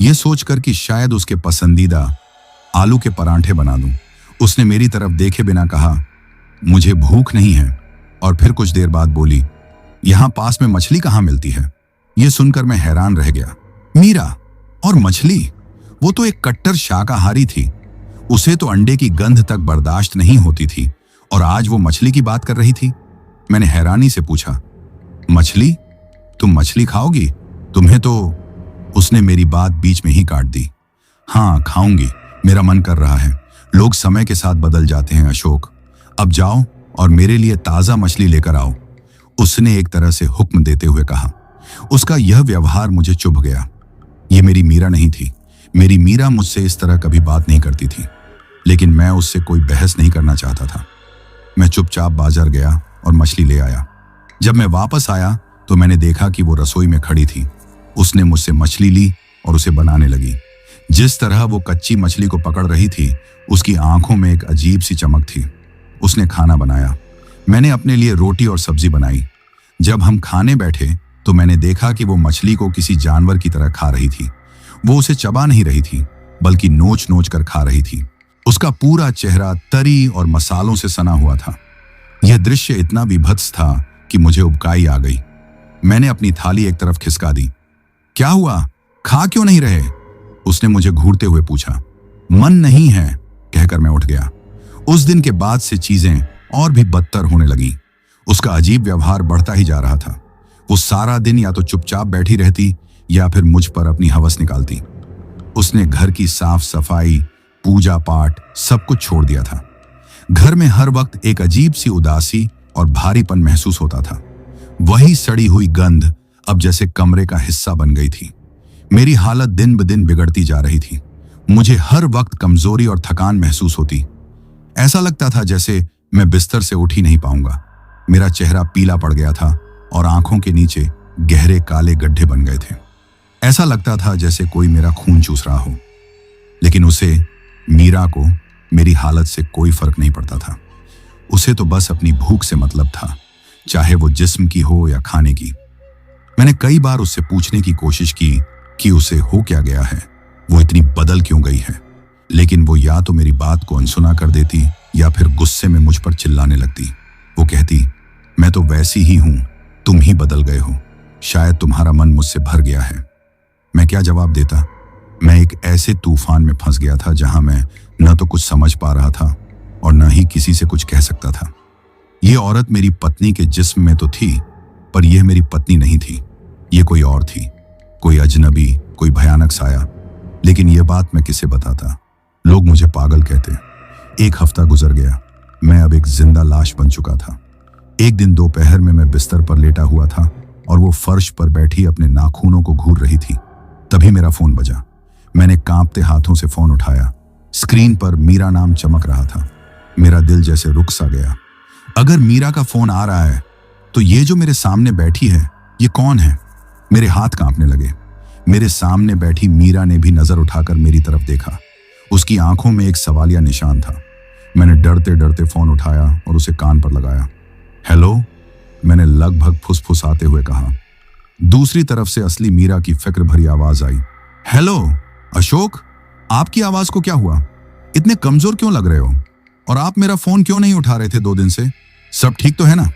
यह सोचकर कि शायद उसके पसंदीदा आलू के परांठे बना दूं। उसने मेरी तरफ देखे बिना कहा, मुझे भूख नहीं है, और फिर कुछ देर बाद बोली, यहां पास में मछली कहां मिलती है? यह सुनकर मैं हैरान रह गया। मीरा और मछली? वो तो एक कट्टर शाकाहारी थी। उसे तो अंडे की गंध तक बर्दाश्त नहीं होती थी, और आज वो मछली की बात कर रही थी। मैंने हैरानी से पूछा, मछली? तुम मछली खाओगी? तुम्हें तो... उसने मेरी बात बीच में ही काट दी। हाँ, खाऊंगी, मेरा मन कर रहा है। लोग समय के साथ बदल जाते हैं अशोक। अब जाओ और मेरे लिए ताजा मछली लेकर आओ, उसने एक तरह से हुक्म देते हुए कहा। उसका यह व्यवहार मुझे चुभ गया। यह मेरी मीरा नहीं थी। मेरी मीरा मुझसे इस तरह कभी बात नहीं करती थी, लेकिन मैं उससे कोई बहस नहीं करना चाहता था। मैं चुपचाप बाजार गया और मछली ले आया। जब मैं वापस आया तो मैंने देखा कि वो रसोई में खड़ी थी। उसने मुझसे मछली ली और उसे बनाने लगी। जिस तरह वो कच्ची मछली को पकड़ रही थी, उसकी आंखों में एक अजीब सी चमक थी। उसने खाना बनाया। मैंने अपने लिए रोटी और सब्जी बनाई। जब हम खाने बैठे तो मैंने देखा कि वो मछली को किसी जानवर की तरह खा रही थी। वो उसे चबा नहीं रही थी, बल्कि नोच नोच कर खा रही थी। उसका पूरा चेहरा तरी और मसालों से सना हुआ था। यह दृश्य इतना विभत्स था कि मुझे उबकाई आ गई। मैंने अपनी थाली एक तरफ खिसका दी। क्या हुआ? खा क्यों नहीं रहे? उसने मुझे घूरते हुए पूछा। मन नहीं है, कहकर मैं उठ गया। उस दिन के बाद से चीजें और भी बदतर होने लगी। उसका अजीब व्यवहार बढ़ता ही जा रहा था। वो सारा दिन या तो चुपचाप बैठी रहती या फिर मुझ पर अपनी हवस निकालती। उसने घर की साफ सफाई, पूजा पाठ सब कुछ छोड़ दिया था। घर में हर वक्त एक अजीब सी उदासी और भारीपन महसूस होता था। वही सड़ी हुई गंध अब जैसे कमरे का हिस्सा बन गई थी। मेरी हालत दिन ब दिन बिगड़ती जा रही थी। मुझे हर वक्त कमजोरी और थकान महसूस होती। ऐसा लगता था जैसे मैं बिस्तर से उठ ही नहीं पाऊंगा। मेरा चेहरा पीला पड़ गया था और आंखों के नीचे गहरे काले गड्ढे बन गए थे। ऐसा लगता था जैसे कोई मेरा खून चूस रहा हो। लेकिन उसे, मीरा को, मेरी हालत से कोई फर्क नहीं पड़ता था। उसे तो बस अपनी भूख से मतलब था, चाहे वो जिस्म की हो या खाने की। मैंने कई बार उससे पूछने की कोशिश की कि उसे हो क्या गया है, वो इतनी बदल क्यों गई है, लेकिन वो या तो मेरी बात को अनसुना कर देती या फिर गुस्से में मुझ पर चिल्लाने लगती। वो कहती, मैं तो वैसी ही हूं, तुम ही बदल गए हो, शायद तुम्हारा मन मुझसे भर गया है। मैं क्या जवाब देता? मैं एक ऐसे तूफान में फंस गया था जहां मैं न तो कुछ समझ पा रहा था और न ही किसी से कुछ कह सकता था। ये औरत मेरी पत्नी के जिस्म में तो थी, पर यह मेरी पत्नी नहीं थी। ये कोई और थी, कोई अजनबी, कोई भयानक साया। लेकिन यह बात मैं किसे बताता? लोग मुझे पागल कहते। एक हफ्ता गुजर गया। मैं अब एक जिंदा लाश बन चुका था। एक दिन दोपहर में मैं बिस्तर पर लेटा हुआ था और वो फर्श पर बैठी अपने नाखूनों को घूर रही थी। तभी मेरा फोन बजा। मैंने कांपते हाथों से फोन उठाया। स्क्रीन पर मीरा नाम चमक रहा था। मेरा दिल जैसे रुक सा गया। अगर मीरा का फोन आ रहा है तो ये जो मेरे सामने बैठी है, ये कौन है? मेरे हाथ कांपने लगे। मेरे सामने बैठी मीरा ने भी नजर उठाकर मेरी तरफ देखा। उसकी आंखों में एक सवालिया निशान था। मैंने डरते डरते फोन उठाया और उसे कान पर लगाया। हेलो, मैंने लगभग फुसफुसाते हुए कहा। दूसरी तरफ से असली मीरा की फिक्र भरी आवाज आई। हेलो अशोक, आपकी आवाज को क्या हुआ? इतने कमजोर क्यों लग रहे हो? और आप मेरा फोन क्यों नहीं उठा रहे थे 2 दिन से? सब ठीक तो है ना?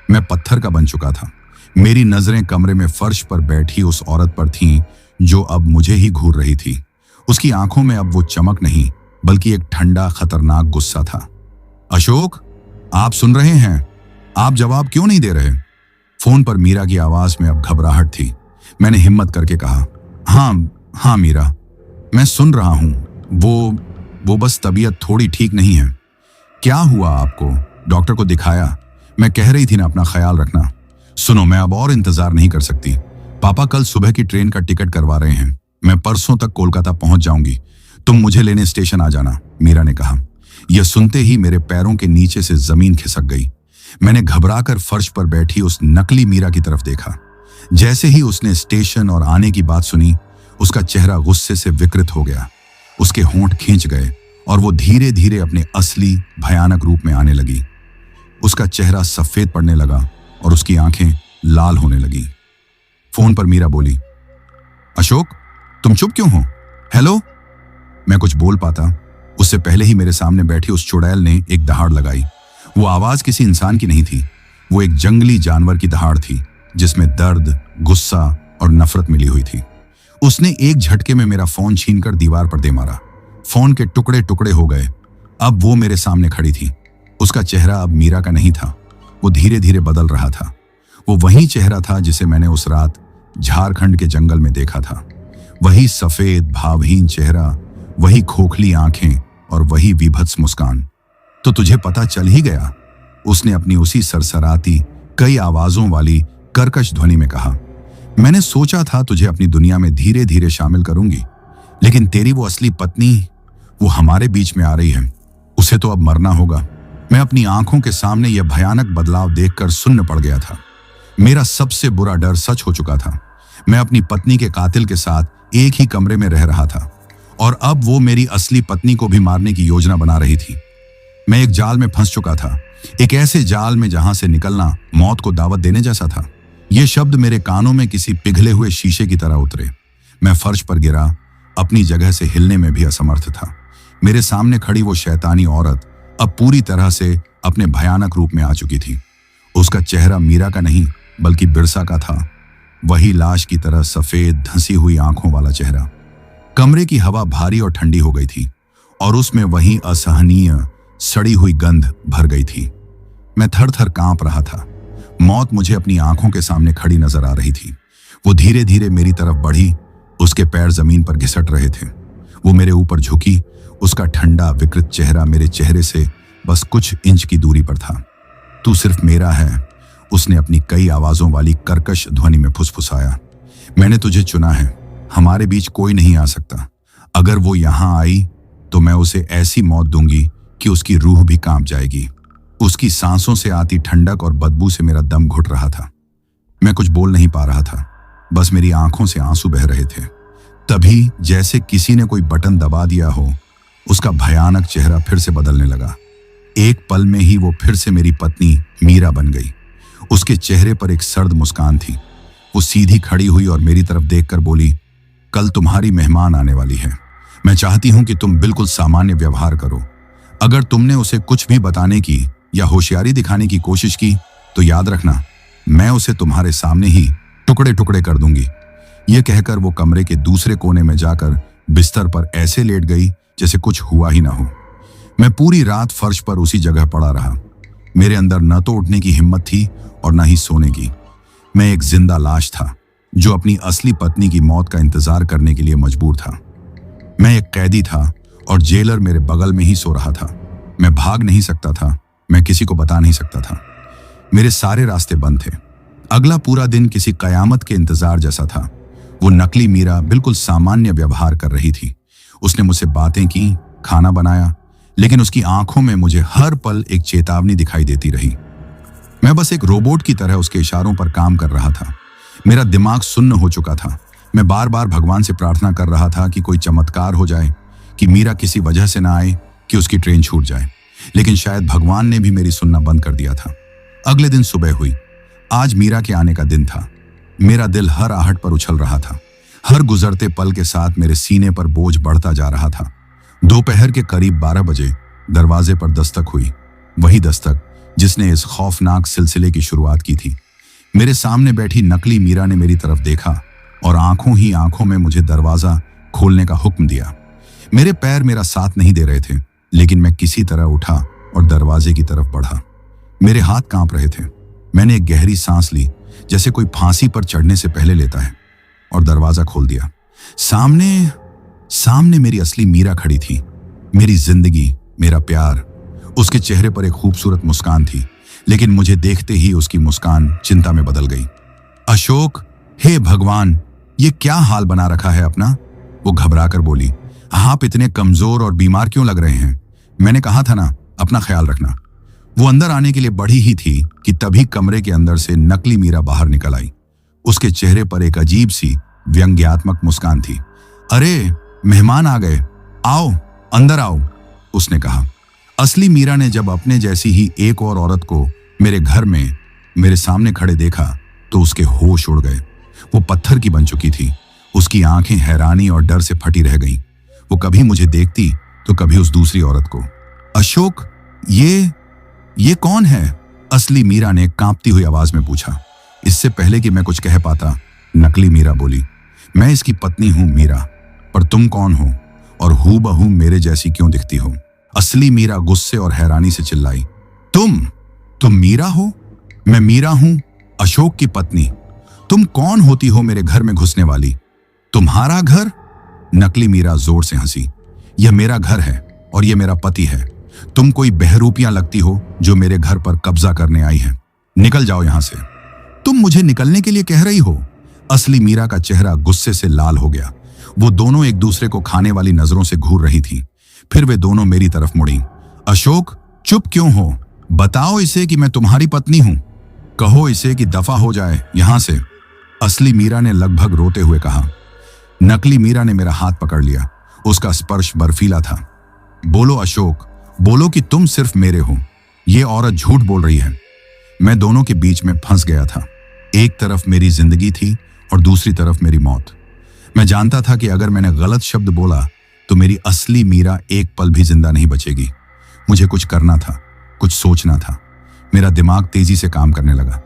मैं पत्थर का बन चुका था। मेरी नजरें कमरे में फर्श पर बैठी उस औरत पर थीं जो अब मुझे ही घूर रही थी। उसकी आंखों में अब वो चमक नहीं, बल्कि एक ठंडा खतरनाक गुस्सा था। अशोक, आप सुन रहे हैं? आप जवाब क्यों नहीं दे रहे? फोन पर मीरा की आवाज में अब घबराहट थी। मैंने हिम्मत करके कहा, हाँ मीरा, मैं सुन रहा हूं। वो बस तबीयत थोड़ी ठीक नहीं है। क्या हुआ आपको? डॉक्टर को दिखाया? मैं कह रही थी ना अपना ख्याल रखना। सुनो, मैं अब और इंतजार नहीं कर सकती। पापा कल सुबह की ट्रेन का टिकट करवा रहे हैं। मैं परसों तक कोलकाता पहुंच जाऊंगी। तुम मुझे लेने स्टेशन आ जाना, मीरा ने कहा। यह सुनते ही मेरे पैरों के नीचे से जमीन खिसक गई। मैंने घबराकर फर्श पर बैठी उस नकली मीरा की तरफ देखा। जैसे ही उसने स्टेशन और आने की बात सुनी, उसका चेहरा गुस्से से विकृत हो गया। उसके होंठ खींच गए और वो धीरे धीरे अपने असली भयानक रूप में आने लगी। उसका चेहरा सफेद पड़ने लगा और उसकी आंखें लाल होने लगी। फोन पर मीरा बोली, अशोक, तुम चुप क्यों हो? हेलो। मैं कुछ बोल पाता उससे पहले ही मेरे सामने बैठी उस चुड़ैल ने एक दहाड़ लगाई। वो आवाज किसी इंसान की नहीं थी। वो एक जंगली जानवर की दहाड़ थी, जिसमें दर्द, गुस्सा और नफरत मिली हुई थी। उसने एक झटके में मेरा फोन छीनकर दीवार पर दे मारा। फोन के टुकड़े टुकड़े हो गए। अब वो मेरे सामने खड़ी थी। उसका चेहरा अब मीरा का नहीं था। वो धीरे धीरे बदल रहा था। वो वही चेहरा था जिसे मैंने उस रात झारखंड के जंगल में देखा था। वही सफेद भावहीन चेहरा, वही खोखली आंखें और वही विभत्स मुस्कान। तो तुझे पता चल ही गया, उसने अपनी उसी सरसराती, कई आवाजों वाली कर्कश ध्वनि में कहा। मैंने सोचा था तुझे अपनी दुनिया में धीरे धीरे शामिल करूंगी, लेकिन तेरी वो असली पत्नी, वो हमारे बीच में आ रही है। उसे तो अब मरना होगा। मैं अपनी आंखों के सामने यह भयानक बदलाव देखकर सुन्न पड़ गया था। मेरा सबसे बुरा डर सच हो चुका था। मैं अपनी पत्नी के कातिल के साथ एक ही कमरे में रह रहा था और अब वो मेरी असली पत्नी को भी मारने की योजना बना रही थी। मैं एक जाल में फंस चुका था, एक ऐसे जाल में जहां से निकलना मौत को दावत देने जैसा था। ये शब्द मेरे कानों में किसी पिघले हुए शीशे की तरह उतरे। मैं फर्श पर गिरा, अपनी जगह से हिलने में भी असमर्थ था। मेरे सामने खड़ी वो शैतानी औरत अब पूरी तरह से अपने भयानक रूप में आ चुकी थी। उसका चेहरा मीरा का नहीं, बल्कि बिरसा का था। वही लाश की तरह सफेद धंसी हुई आंखों वाला चेहरा। कमरे की हवा भारी और ठंडी हो गई थी। और उसमें वही असहनीय सड़ी हुई गंध भर गई थी। मैं थर थर कांप रहा था। मौत मुझे अपनी आंखों के सामने खड़ी नजर आ रही थी। वो धीरे धीरे मेरी तरफ बढ़ी। उसके पैर जमीन पर घिसट रहे थे। वो मेरे ऊपर झुकी। उसका ठंडा विकृत चेहरा मेरे चेहरे से बस कुछ इंच की दूरी पर था। तू सिर्फ मेरा है, उसने अपनी कई आवाजों वाली कर्कश ध्वनि में फुसफुसाया। मैंने तुझे चुना है, हमारे बीच कोई नहीं आ सकता। अगर वो यहां आई तो मैं उसे ऐसी मौत दूंगी कि उसकी रूह भी कांप जाएगी। उसकी सांसों से आती ठंडक और बदबू से मेरा दम घुट रहा था। मैं कुछ बोल नहीं पा रहा था, बस मेरी आंखों से आंसू बह रहे थे। तभी जैसे किसी ने कोई बटन दबा दिया हो, उसका भयानक चेहरा फिर से बदलने लगा। एक पल में ही वो फिर से मेरी पत्नी मीरा बन गई। उसके चेहरे पर एक सर्द मुस्कान थी। वो सीधी खड़ी हुई और मेरी तरफ देखकर बोली, कल तुम्हारी मेहमान आने वाली है। मैं चाहती हूं कि तुम बिल्कुल सामान्य व्यवहार करो। अगर तुमने उसे कुछ भी बताने की या होशियारी दिखाने की कोशिश की तो याद रखना, मैं उसे तुम्हारे सामने ही टुकड़े टुकड़े कर दूंगी। यह कहकर वो कमरे के दूसरे कोने में जाकर बिस्तर पर ऐसे लेट गई जैसे कुछ हुआ ही ना हो। मैं पूरी रात फर्श पर उसी जगह पड़ा रहा। मेरे अंदर न तो उठने की हिम्मत थी और न ही सोने की। मैं एक जिंदा लाश था जो अपनी असली पत्नी की मौत का इंतजार करने के लिए मजबूर था। मैं एक कैदी था और जेलर मेरे बगल में ही सो रहा था। मैं भाग नहीं सकता था, मैं किसी को बता नहीं सकता था। मेरे सारे रास्ते बंद थे। अगला पूरा दिन किसी कयामत के इंतजार जैसा था। वो नकली मीरा बिल्कुल सामान्य व्यवहार कर रही थी। उसने मुझसे बातें की, खाना बनाया, लेकिन उसकी आंखों में मुझे हर पल एक चेतावनी दिखाई देती रही। मैं बस एक रोबोट की तरह उसके इशारों पर काम कर रहा था। मेरा दिमाग सुन्न हो चुका था। मैं बार बार भगवान से प्रार्थना कर रहा था कि कोई चमत्कार हो जाए, कि मीरा किसी वजह से ना आए, कि उसकी ट्रेन छूट जाए। लेकिन शायद भगवान ने भी मेरी सुनना बंद कर दिया था। अगले दिन सुबह हुई। आज मीरा के आने का दिन था। मेरा दिल हर आहट पर उछल रहा था। हर गुजरते पल के साथ मेरे सीने पर बोझ बढ़ता जा रहा था। दोपहर के करीब 12 बजे दरवाजे पर दस्तक हुई। वही दस्तक जिसने इस खौफनाक सिलसिले की शुरुआत की थी। मेरे सामने बैठी नकली मीरा ने मेरी तरफ देखा और आंखों ही आंखों में मुझे दरवाजा खोलने का हुक्म दिया। मेरे पैर मेरा साथ नहीं दे रहे थे, लेकिन मैं किसी तरह उठा और दरवाजे की तरफ बढ़ा। मेरे हाथ कांप रहे थे। मैंने एक गहरी सांस ली, जैसे कोई फांसी पर चढ़ने से पहले लेता है, और दरवाजा खोल दिया। सामने मेरी असली मीरा खड़ी थी। मेरी जिंदगी, मेरा प्यार। उसके चेहरे पर एक खूबसूरत मुस्कान थी, लेकिन मुझे देखते ही उसकी मुस्कान चिंता में बदल गई। अशोक, हे भगवान, ये क्या हाल बना रखा है अपना? वो घबराकर बोली, आप इतने कमजोर और बीमार क्यों लग रहे हैं? मैंने कहा था ना, अपना ख्याल रखना। वो अंदर आने के लिए बढ़ी ही थी कि तभी कमरे के अंदर से नकली मीरा बाहर निकल आई। उसके चेहरे पर एक अजीब सी व्यंग्यात्मक मुस्कान थी। अरे, मेहमान आ गए, आओ, अंदर आओ, उसने कहा। असली मीरा ने जब अपने जैसी ही एक और औरत को मेरे घर में मेरे सामने खड़े देखा तो उसके होश उड़ गए। वो पत्थर की बन चुकी थी। उसकी आंखें हैरानी और डर से फटी रह गईं। वो कभी मुझे देखती तो कभी उस दूसरी औरत को। अशोक, ये कौन है? असली मीरा ने कांपती हुई आवाज में पूछा। इससे पहले कि मैं कुछ कह पाता, नकली मीरा बोली, मैं इसकी पत्नी हूं मीरा, पर तुम कौन हो और हूबहू मेरे जैसी क्यों दिखती हो? असली मीरा गुस्से और हैरानी से चिल्लाई, तुम मीरा हो? मैं मीरा हूं, अशोक की पत्नी। तुम कौन होती हो मेरे घर में घुसने वाली? तुम्हारा घर? नकली मीरा जोर से हंसी। यह मेरा घर है और यह मेरा पति है। तुम कोई बहरूपियां लगती हो जो मेरे घर पर कब्जा करने आई है। निकल जाओ यहां से। तुम मुझे निकलने के लिए कह रही हो? असली मीरा का चेहरा गुस्से से लाल हो गया। वो दोनों एक दूसरे को खाने वाली नजरों से घूर रही थी। फिर वे दोनों मेरी तरफ मुड़ी। अशोक, चुप क्यों हो? बताओ इसे कि मैं तुम्हारी पत्नी हूं। कहो इसे कि दफा हो जाए यहां से, असली मीरा ने लगभग रोते हुए कहा। नकली मीरा ने मेरा हाथ पकड़ लिया। उसका स्पर्श बर्फीला था। बोलो अशोक, बोलो कि तुम सिर्फ मेरे हो। ये औरत झूठ बोल रही है। मैं दोनों के बीच में फंस गया था। एक तरफ मेरी जिंदगी थी और दूसरी तरफ मेरी मौत। मैं जानता था कि अगर मैंने गलत शब्द बोला तो मेरी असली मीरा एक पल भी जिंदा नहीं बचेगी। मुझे कुछ करना था, कुछ सोचना था। मेरा दिमाग तेजी से काम करने लगा।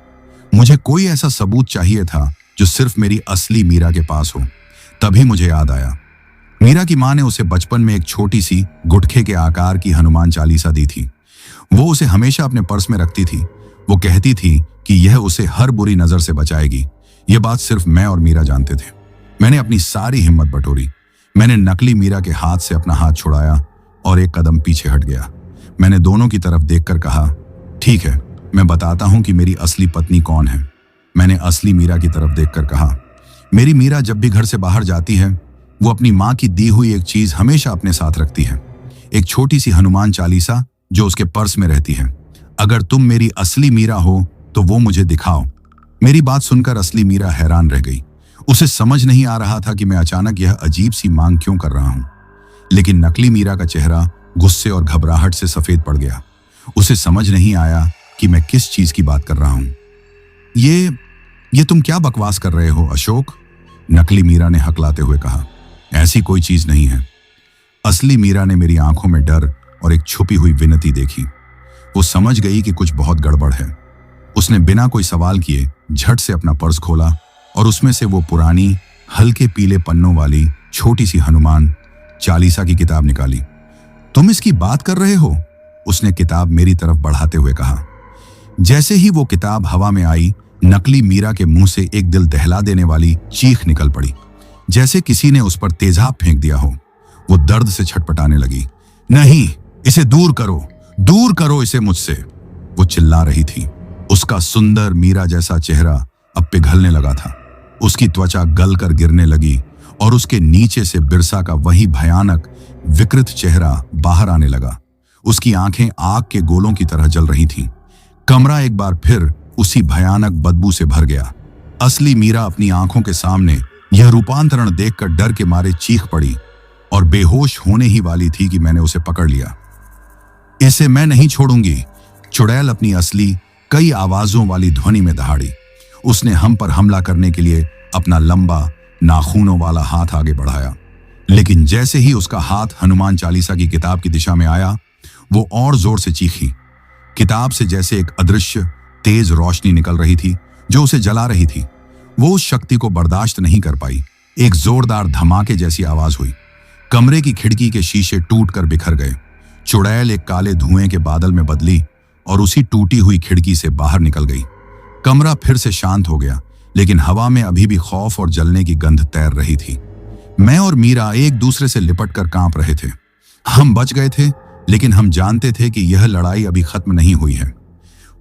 मुझे कोई ऐसा सबूत चाहिए था जो सिर्फ मेरी असली मीरा के पास हो। तभी मुझे याद आया, मीरा की माँ ने उसे बचपन में एक छोटी सी गुटखे के आकार की हनुमान चालीसा दी थी। वो उसे हमेशा अपने पर्स में रखती थी। वो कहती थी कि यह उसे हर बुरी नजर से बचाएगी। यह बात सिर्फ मैं और मीरा जानते थे। मैंने अपनी सारी हिम्मत बटोरी। मैंने नकली मीरा के हाथ से अपना हाथ छुड़ाया और एक कदम पीछे हट गया। मैंने दोनों की तरफ देखकर कहा, ठीक है, मैं बताता हूं कि मेरी असली पत्नी कौन है। मैंने असली मीरा की तरफ देखकर कहा, मेरी मीरा जब भी घर से बाहर जाती है वो अपनी माँ की दी हुई एक चीज हमेशा अपने साथ रखती है, एक छोटी सी हनुमान चालीसा जो उसके पर्स में रहती है। अगर तुम मेरी असली मीरा हो तो वो मुझे दिखाओ। मेरी बात सुनकर असली मीरा हैरान रह गई। उसे समझ नहीं आ रहा था कि मैं अचानक यह अजीब सी मांग क्यों कर रहा हूं। लेकिन नकली मीरा का चेहरा गुस्से और घबराहट से सफेद पड़ गया। उसे समझ नहीं आया कि मैं किस चीज की बात कर रहा हूं। ये तुम क्या बकवास कर रहे हो अशोक? नकली मीरा ने हकलाते हुए कहा, ऐसी कोई चीज नहीं है। असली मीरा ने मेरी आंखों में डर और एक छुपी हुई विनती देखी। वो समझ गई कि कुछ बहुत गड़बड़ है। उसने बिना कोई सवाल किए झट से अपना पर्स खोला और उसमें से वो पुरानी हल्के पीले पन्नों वाली छोटी सी हनुमान चालीसा की किताब निकाली। तुम इसकी बात कर रहे हो? उसने किताब मेरी तरफ बढ़ाते हुए कहा। जैसे ही वो किताब हवा में आई, नकली मीरा के मुंह से एक दिल दहला देने वाली चीख निकल पड़ी, जैसे किसी ने उस पर तेजाब फेंक दिया हो। वो दर्द से छटपटाने लगी। नहीं, इसे दूर करो इसे मुझसे, वो चिल्ला रही थी। उसका सुंदर मीरा जैसा चेहरा अब पिघलने लगा था। उसकी त्वचा गल कर गिरने लगी और उसके नीचे से बिरसा का वही भयानक विकृत चेहरा बाहर आने लगा। उसकी आंखें आग के गोलों की तरह जल रही थीं। कमरा एक बार फिर उसी भयानक बदबू से भर गया। असली मीरा अपनी आंखों के सामने यह रूपांतरण देखकर डर के मारे चीख पड़ी और बेहोश होने ही वाली थी कि मैंने उसे पकड़ लिया। इसे मैं नहीं छोड़ूंगी, चुड़ैल अपनी असली कई आवाजों वाली ध्वनि में दहाड़ी। उसने हम पर हमला करने के लिए अपना लंबा नाखूनों वाला हाथ आगे बढ़ाया। लेकिन जैसे ही उसका हाथ हनुमान चालीसा की किताब की दिशा में आया, वो और जोर से चीखी। किताब से जैसे एक अदृश्य तेज रोशनी निकल रही थी जो उसे जला रही थी। वो उस शक्ति को बर्दाश्त नहीं कर पाई। एक जोरदार धमाके जैसी आवाज हुई। कमरे की खिड़की के शीशे टूटकर बिखर गए। चुड़ैल एक काले धुएं के बादल में बदली और उसी टूटी हुई खिड़की से बाहर निकल गई। कमरा फिर से शांत हो गया, लेकिन हवा में अभी भी खौफ और जलने की गंध तैर रही थी। मैं और मीरा एक दूसरे से लिपटकर कांप रहे थे। हम बच गए थे, लेकिन हम जानते थे कि यह लड़ाई अभी खत्म नहीं हुई है।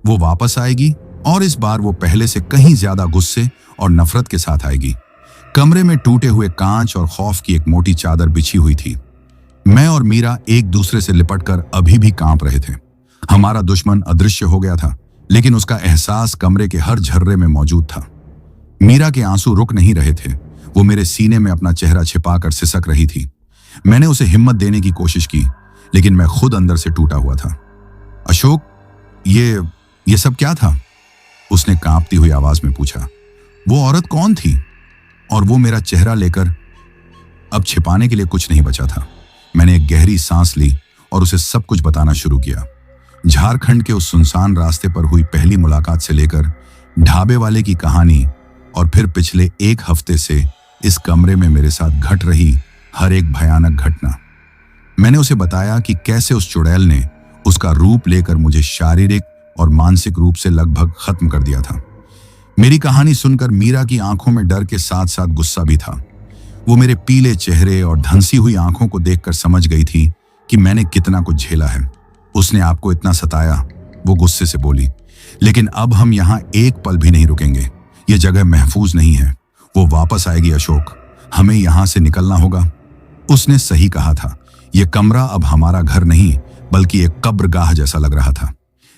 वो वापस आएगी और इस बार वो पहले से कहीं ज्यादा गुस्से और नफरत के साथ आएगी। कमरे में टूटे हुए कांच और खौफ की एक मोटी चादर बिछी हुई थी। मैं और मीरा एक दूसरे से लिपटकर अभी भी कांप रहे थे। हमारा दुश्मन अदृश्य हो गया था, लेकिन उसका एहसास कमरे के हर झर्रे में मौजूद था। मीरा के आंसू रुक नहीं रहे थे। वो मेरे सीने में अपना चेहरा छिपाकर सिसक रही थी। मैंने उसे हिम्मत देने की कोशिश की, लेकिन मैं खुद अंदर से टूटा हुआ था। अशोक, ये सब क्या था? उसने कांपती हुई आवाज में पूछा। वो औरत कौन थी? और वो मेरा चेहरा लेकर अब छिपाने के लिए कुछ नहीं बचा था। मैंने एक गहरी सांस ली और उसे सब कुछ बताना शुरू किया। झारखंड के उस सुनसान रास्ते पर हुई पहली मुलाकात से लेकर ढाबे वाले की कहानी, और फिर पिछले एक हफ्ते से इस कमरे में मेरे साथ घट रही हर एक भयानक घटना। मैंने उसे बताया कि कैसे उस चुड़ैल ने उसका रूप लेकर मुझे शारीरिक और मानसिक रूप से लगभग खत्म कर दिया था। मेरी कहानी सुनकर मीरा की आंखों में डर के साथ साथ गुस्सा भी था। वो मेरे पीले चेहरे और धंसी हुई आंखों को देखकर समझ गई थी कि मैंने कितना कुछ झेला है। उसने आपको इतना सताया, वो गुस्से से बोली, लेकिन अब हम यहाँ एक पल भी नहीं रुकेंगे। ये जगह महफूज नहीं है। वो वापस आएगी अशोक, हमें यहाँ से निकलना होगा। उसने सही कहा था। यह कमरा अब हमारा घर नहीं बल्कि एक कब्रगाह जैसा लग रहा था।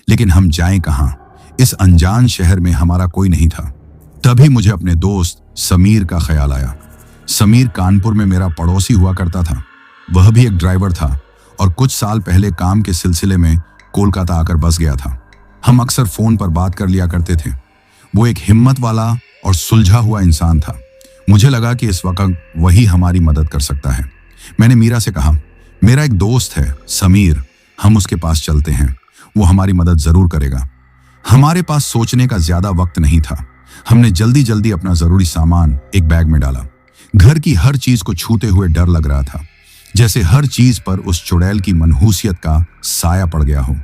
लेकिन हम जाएं कहाँ? इस अनजान शहर में हमारा कोई नहीं था। तभी मुझे अपने दोस्त समीर का ख्याल आया। समीर कानपुर में मेरा पड़ोसी हुआ करता था। वह भी एक ड्राइवर था और कुछ साल पहले काम के सिलसिले में कोलकाता आकर बस गया था। हम अक्सर फोन पर बात कर लिया करते थे। वो एक हिम्मत वाला और सुलझा हुआ इंसान था। मुझे लगा कि इस वक्त वही हमारी मदद कर सकता है। मैंने मीरा से कहा, मेरा एक दोस्त है समीर, हम उसके पास चलते हैं, वो हमारी मदद जरूर करेगा। हमारे पास सोचने का ज्यादा वक्त नहीं था। हमने जल्दी जल्दी अपना जरूरी सामान एक बैग में डाला। घर की हर चीज को छूते हुए डर लग रहा था, जैसे हर चीज पर उस चुड़ैल की मनहूसियत का साया पड़ गया हो।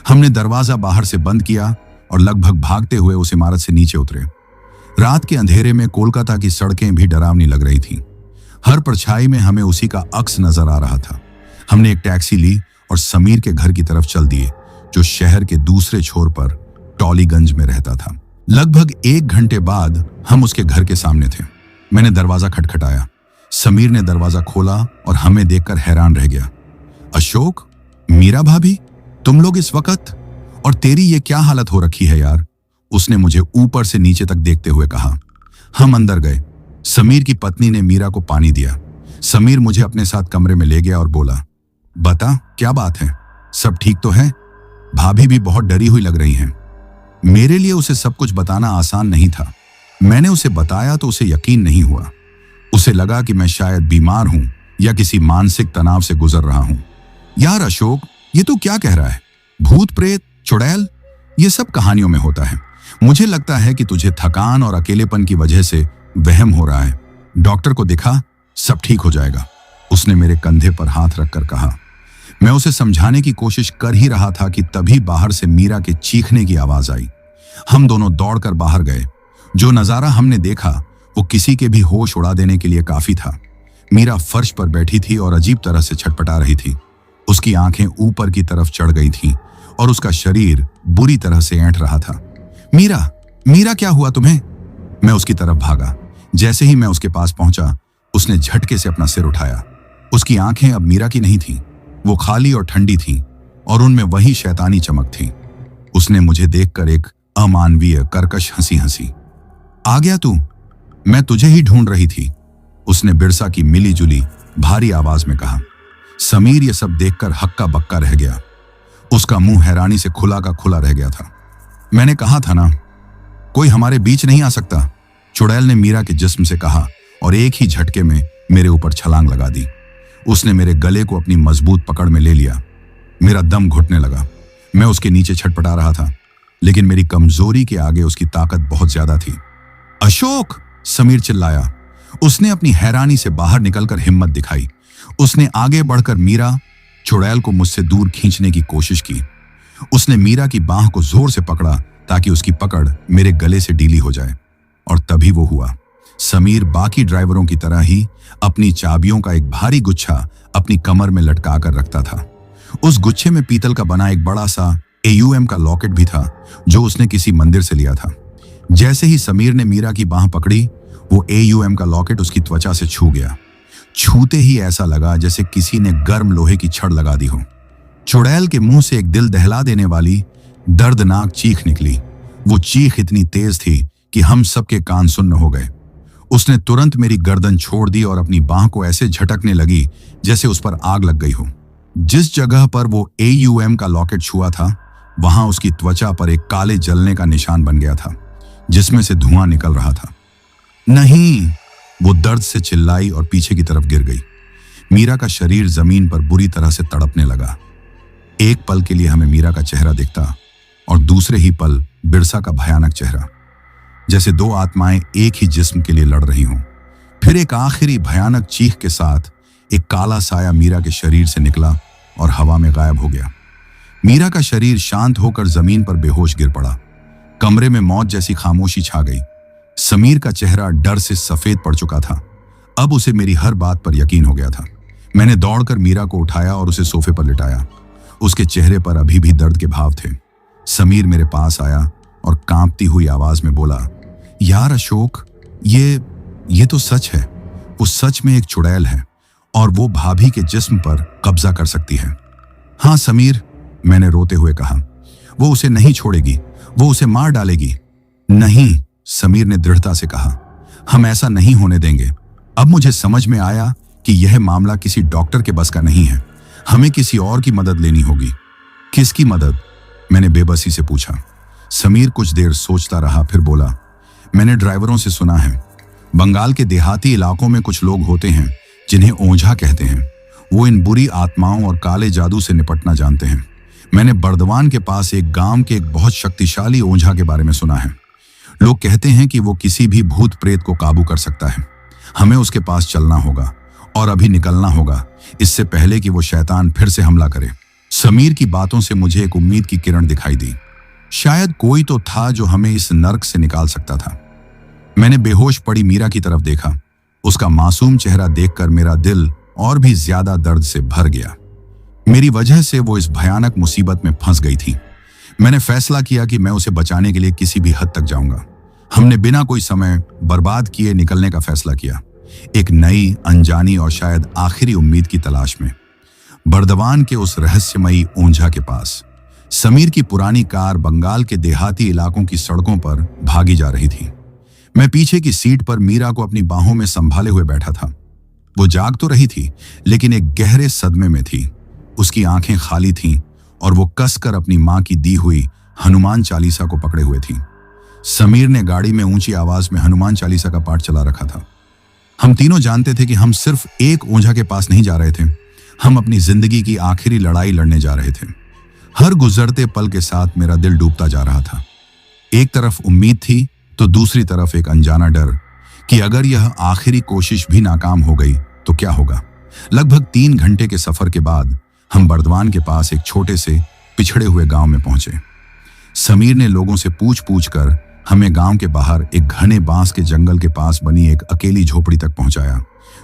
हमने दरवाजा बाहर से बंद किया और लगभग भागते हुए उस इमारत से नीचे उतरे। रात के अंधेरे में कोलकाता की सड़कें भी डरावनी लग रही थीं। हर परछाई में हमें उसी का अक्स नजर आ रहा था। हमने एक टैक्सी ली और समीर के घर की तरफ चल दिए, जो शहर के दूसरे छोर पर टॉलीगंज में रहता था। लगभग 1 घंटे बाद हम उसके घर के सामने थे। मैंने दरवाजा खटखटाया। समीर ने दरवाजा खोला और हमें देखकर हैरान रह गया। अशोक, मीरा भाभी, तुम लोग इस वक्त? और तेरी ये क्या हालत हो रखी है यार? उसने मुझे ऊपर से नीचे तक देखते हुए कहा। हम अंदर गए। समीर की पत्नी ने मीरा को पानी दिया। समीर मुझे अपने साथ कमरे में ले गया और बोला, बता क्या बात है, सब ठीक तो है? भाभी भी बहुत डरी हुई लग रही हैं। मेरे लिए उसे सब कुछ बताना आसान नहीं था। मैंने उसे बताया तो उसे यकीन नहीं हुआ। उसे लगा कि मैं शायद बीमार हूं या किसी मानसिक तनाव से गुजर रहा हूं। यार अशोक, ये तू क्या कह रहा है? भूत प्रेत, चुड़ैल, ये सब कहानियों में होता है। मुझे लगता है कि तुझे थकान और अकेलेपन की वजह से वहम हो रहा है। डॉक्टर को दिखा, सब ठीक हो जाएगा। उसने मेरे कंधे पर हाथ रखकर कहा। मैं उसे समझाने की कोशिश कर ही रहा था कि तभी बाहर से मीरा के चीखने की आवाज आई। हम दोनों दौड़कर बाहर गए। जो नजारा हमने देखा वो किसी के भी होश उड़ा देने के लिए काफी था। मीरा फर्श पर बैठी थी और अजीब तरह से छटपटा रही थी। उसकी आंखें ऊपर की तरफ चढ़ गई थीं और उसका शरीर बुरी तरह से ऐंठ रहा था। मीरा, मीरा, क्या हुआ तुम्हें? मैं उसकी तरफ भागा। जैसे ही मैं उसके पास पहुंचा, उसने झटके से अपना सिर उठाया। उसकी आंखें अब मीरा की नहीं थीं, वो खाली और ठंडी थीं और उनमें वही शैतानी चमक थी। उसने मुझे देखकर एक अमानवीय कर्कश हंसी हंसी। आ गया तू? मैं तुझे ही ढूंढ रही थी, उसने बिरसा की मिली जुली भारी आवाज में कहा। समीर ये सब देखकर हक्का बक्का रह गया। उसका मुंह हैरानी से खुला का खुला रह गया था। मैंने कहा था ना, कोई हमारे बीच नहीं आ सकता, चुड़ैल ने मीरा के जिस्म से कहा और एक ही झटके में मेरे ऊपर छलांग लगा दी। उसने मेरे गले को अपनी मजबूत पकड़ में ले लिया। मेरा दम घुटने लगा। मैं उसके नीचे छटपटा रहा था, लेकिन मेरी कमजोरी के आगे उसकी ताकत बहुत ज्यादा थी। अशोक, समीर चिल्लाया। उसने अपनी हैरानी से बाहर निकलकर हिम्मत दिखाई। उसने आगे बढ़कर मीरा, चुड़ैल को मुझसे दूर खींचने की कोशिश की। उसने मीरा की बांह को जोर से पकड़ा ताकि उसकी पकड़ मेरे गले से ढीली हो जाए, और तभी वो हुआ। समीर बाकी ड्राइवरों की तरह ही अपनी चाबियों का एक भारी गुच्छा अपनी कमर में लटका कर रखता था। उस गुच्छे में पीतल का बना एक बड़ा सा AUM का लॉकेट भी था, जो उसने किसी मंदिर से लिया था। जैसे ही समीर ने मीरा की बांह पकड़ी, वो AUM का लॉकेट उसकी त्वचा से छू गया। छूते ही ऐसा लगा जैसे किसी ने गर्म लोहे की छड़ लगा दी हो। चुड़ैल के मुंह से एक दिल दहला देने वाली दर्दनाक चीख निकली। वो चीख इतनी तेज थी कि हम सबके कान सुन्न हो गए। उसने तुरंत मेरी गर्दन छोड़ दी और अपनी बांह को ऐसे झटकने लगी जैसे उस पर आग लग गई हो। जिस जगह पर वो AUM का लॉकेट छुआ था, वहां उसकी त्वचा पर एक काले जलने का निशान बन गया था, जिसमें से धुआं निकल रहा था। नहीं, वो दर्द से चिल्लाई और पीछे की तरफ गिर गई। मीरा का शरीर जमीन पर बुरी तरह से तड़पने लगा। एक पल के लिए हमें मीरा का चेहरा दिखता और दूसरे ही पल बिरसा का भयानक चेहरा, जैसे दो आत्माएं एक ही जिस्म के लिए लड़ रही हों। फिर एक आखिरी भयानक चीख के साथ एक काला साया मीरा के शरीर से निकला और हवा में गायब हो गया। मीरा का शरीर शांत होकर जमीन पर बेहोश गिर पड़ा। कमरे में मौत जैसी खामोशी छा गई। समीर का चेहरा डर से सफेद पड़ चुका था। अब उसे मेरी हर बात पर यकीन हो गया था। मैंने दौड़कर मीरा को उठाया और उसे सोफे पर लिटाया। उसके चेहरे पर अभी भी दर्द के भाव थे। समीर मेरे पास आया और कांपती हुई आवाज में बोला, यार अशोक, ये तो सच है। वो सच में एक चुड़ैल है और वो भाभी के जिस्म पर कब्जा कर सकती है। हाँ समीर, मैंने रोते हुए कहा, वो उसे नहीं छोड़ेगी, वो उसे मार डालेगी। नहीं, समीर ने दृढ़ता से कहा, हम ऐसा नहीं होने देंगे। अब मुझे समझ में आया कि यह मामला किसी डॉक्टर के बस का नहीं है। हमें किसी और की मदद लेनी होगी। किसकी मदद? मैंने बेबसी से पूछा। समीर कुछ देर सोचता रहा, फिर बोला, मैंने ड्राइवरों से सुना है, बंगाल के देहाती इलाकों में कुछ लोग होते हैं जिन्हें ओझा कहते हैं। वो इन बुरी आत्माओं और काले जादू से निपटना जानते हैं। मैंने बर्दवान के पास एक गांव के एक बहुत शक्तिशाली ओझा के बारे में सुना है। लोग कहते हैं कि वो किसी भी भूत प्रेत को काबू कर सकता है। हमें उसके पास चलना होगा और अभी निकलना होगा, इससे पहले कि वो शैतान फिर से हमला करे। समीर की बातों से मुझे एक उम्मीद की किरण दिखाई दी। शायद कोई तो था जो हमें इस नर्क से निकाल सकता था। मैंने बेहोश पड़ी मीरा की तरफ देखा। उसका मासूम चेहरा देखकर मेरा दिल और भी ज्यादा दर्द से भर गया। मेरी वजह से वो इस भयानक मुसीबत में फंस गई थी। मैंने फैसला किया कि मैं उसे बचाने के लिए किसी भी हद तक जाऊंगा। हमने बिना कोई समय बर्बाद किए निकलने का फैसला किया, एक नई, अनजानी और शायद आखिरी उम्मीद की तलाश में। बर्दवान के उस रहस्यमयी ओंझा के पास समीर की पुरानी कार बंगाल के देहाती इलाकों की सड़कों पर भागी जा रही थी। मैं पीछे की सीट पर मीरा को अपनी बाहों में संभाले हुए बैठा था। वो जाग तो रही थी, लेकिन एक गहरे सदमे में थी। उसकी आंखें खाली थीं और वो कसकर अपनी मां की दी हुई हनुमान चालीसा को पकड़े हुए थी। समीर ने गाड़ी में ऊंची आवाज में हनुमान चालीसा का पाठ चला रखा था। हम तीनों जानते थे कि हम सिर्फ एक ओंझा के पास नहीं जा रहे थे, हम अपनी जिंदगी की आखिरी लड़ाई लड़ने जा रहे थे। हर गुजरते पल के साथ मेरा दिल डूबता जा रहा था। एक तरफ उम्मीद थी तो दूसरी तरफ एक अनजाना डर कि अगर यह आखिरी कोशिश भी नाकाम हो गई तो क्या होगा। लगभग 3 घंटे के सफर के बाद हम बर्दवान के पास एक छोटे से पिछड़े हुए गांव में पहुंचे। समीर ने लोगों से पूछ पूछ कर हमें गांव के बाहर एक घने बांस के जंगल के पास बनी एक अकेली झोपड़ी तक पहुंचाया।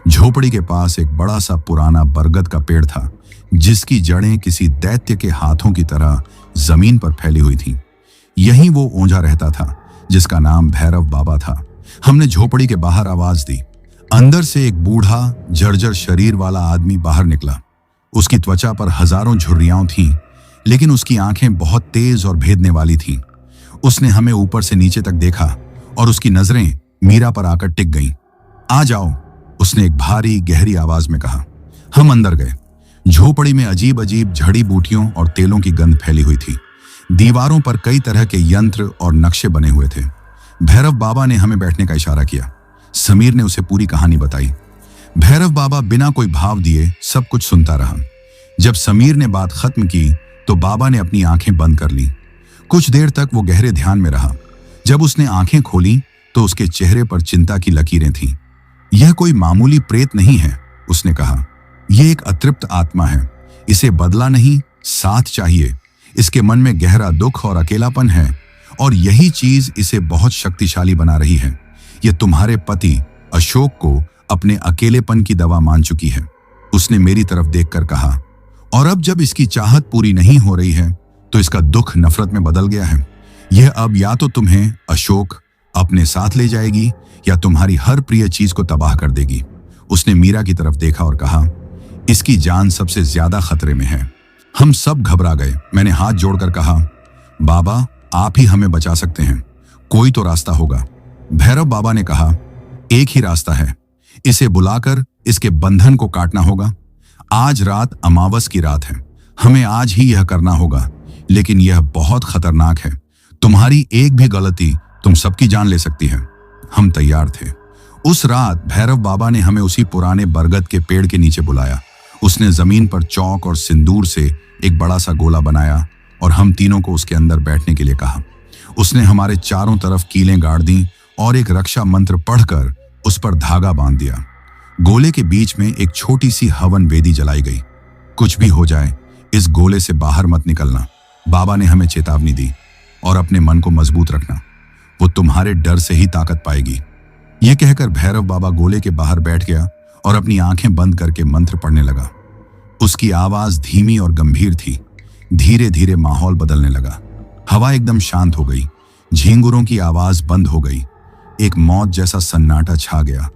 झोपड़ी के पास एक बड़ा सा पुराना बरगद का पेड़ था, जिसकी जड़ें किसी दैत्य के हाथों की तरह जमीन पर फैली हुई थीं। यहीं वो ओंझा रहता था जिसका नाम भैरव बाबा था। हमने झोपड़ी के बाहर आवाज दी। अंदर से एक बूढ़ा, जर्जर शरीर वाला आदमी बाहर निकला। उसकी त्वचा पर हजारों झुर्रियां थीं, लेकिन उसकी आंखें बहुत तेज और भेदने वाली थीं। उसने हमें ऊपर से नीचे तक देखा और उसकी नजरें मीरा पर आकर टिक गईं। आ जाओ, उसने एक भारी गहरी आवाज में कहा। हम अंदर गए। झोपड़ी में अजीब अजीब जड़ी बूटियों और तेलों की गंध फैली हुई थी। दीवारों पर कई तरह के यंत्र और नक्शे बने हुए थे। भैरव बाबा ने हमें बैठने का इशारा किया। समीर ने उसे पूरी कहानी बताई। भैरव बाबा बिना कोई भाव दिए सब कुछ सुनता रहा। जब समीर ने बात खत्म की तो बाबा ने अपनी आंखें बंद कर लीं। कुछ देर तक वो गहरे ध्यान में रहा। जब उसने आंखें खोली तो उसके चेहरे पर चिंता की लकीरें थीं। यह कोई मामूली प्रेत नहीं है, उसने कहा। यह एक अतृप्त आत्मा है। इसे बदला नहीं, साथ चाहिए। इसके मन में गहरा दुख और अकेलापन है, और यही चीज इसे बहुत शक्तिशाली बना रही है। यह तुम्हारे पति अशोक को अपने अकेलेपन की दवा मान चुकी है, उसने मेरी तरफ देखकर कहा। और अब जब इसकी चाहत पूरी नहीं हो रही है तो इसका दुख नफरत में बदल गया है। यह अब या तो तुम्हें अशोक अपने साथ ले जाएगी या तुम्हारी हर प्रिय चीज को तबाह कर देगी। उसने मीरा की तरफ देखा और कहा, इसकी जान सबसे ज्यादा खतरे में है। हम सब घबरा गए। मैंने हाथ जोड़कर कहा, बाबा आप ही हमें बचा सकते हैं, कोई तो रास्ता होगा। भैरव बाबा ने कहा, एक ही रास्ता है, इसे बुलाकर इसके बंधन को काटना होगा। आज रात अमावस की रात है, हमें आज ही यह करना होगा, लेकिन यह बहुत खतरनाक है। तुम्हारी एक भी गलती तुम सबकी जान ले सकती है। हम तैयार थे। उस रात भैरव बाबा ने हमें उसी पुराने बरगद के पेड़ के नीचे बुलाया। उसने जमीन पर चौक और सिंदूर से एक बड़ा सा गोला बनाया और हम तीनों को उसके अंदर बैठने के लिए कहा। उसने हमारे चारों तरफ कीलें गाड़ दी और एक रक्षा मंत्र पढ़कर उस पर धागा बांध दिया। गोले के बीच में एक छोटी सी हवन वेदी जलाई गई। कुछ भी हो जाए, इस गोले से बाहर मत निकलना, बाबा ने हमें चेतावनी दी, और अपने मन को मजबूत रखना, वो तुम्हारे डर से ही ताकत पाएगी। यह कहकर भैरव बाबा गोले के बाहर बैठ गया और अपनी आंखें बंद करके मंत्र पढ़ने लगा। उसकी आवाज धीमी और गंभीर थी। धीरे धीरे माहौल बदलने लगा। हवा एकदम शांत हो गई। झींगुरों की आवाज बंद हो गई। एक मौत जैसा सन्नाटा छा गया।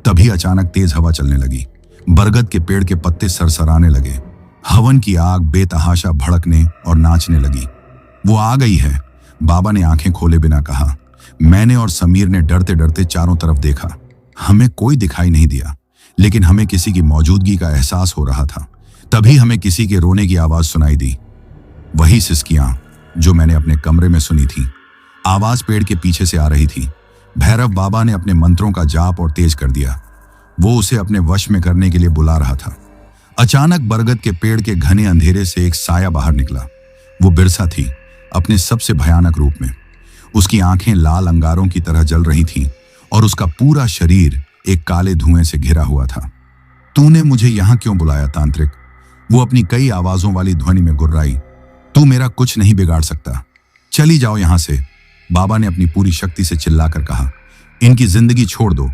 तभी अचानक तेज हवा चलने लगी। बरगद के पेड़ के पत्ते सरसराने लगे। हवन की आग बेतहाशा भड़कने और नाचने लगी। वो आ गई है, बाबा ने आंखें खोले बिना कहा। मैंने और समीर ने डरते डरते चारों तरफ देखा। हमें कोई दिखाई नहीं दिया, लेकिन हमें किसी की मौजूदगी का एहसास हो रहा था। तभी हमें किसी के रोने की आवाज सुनाई दी, वही सिसकियां जो मैंने अपने कमरे में सुनी थी। आवाज पेड़ के पीछे से आ रही थी। भैरव बाबा ने अपने मंत्रों का जाप और तेज कर दिया। वो उसे अपने वश में करने के लिए बुला रहा था। अचानक बरगद के पेड़ के घने अंधेरे से एक साया बाहर निकला। वो बिरसा थी, अपने सबसे भयानक रूप में। उसकी आंखें लाल अंगारों की तरह जल रही थीं और उसका पूरा शरीर एक काले धुएं से घिरा हुआ था। तूने मुझे यहां क्यों बुलाया तांत्रिक? वो अपनी कई आवाजों वाली ध्वनि में गुर्राई। तू मेरा कुछ नहीं बिगाड़ सकता, चली जाओ यहां से। बाबा ने अपनी पूरी शक्ति से चिल्लाकर कहा, इनकी जिंदगी छोड़ दो,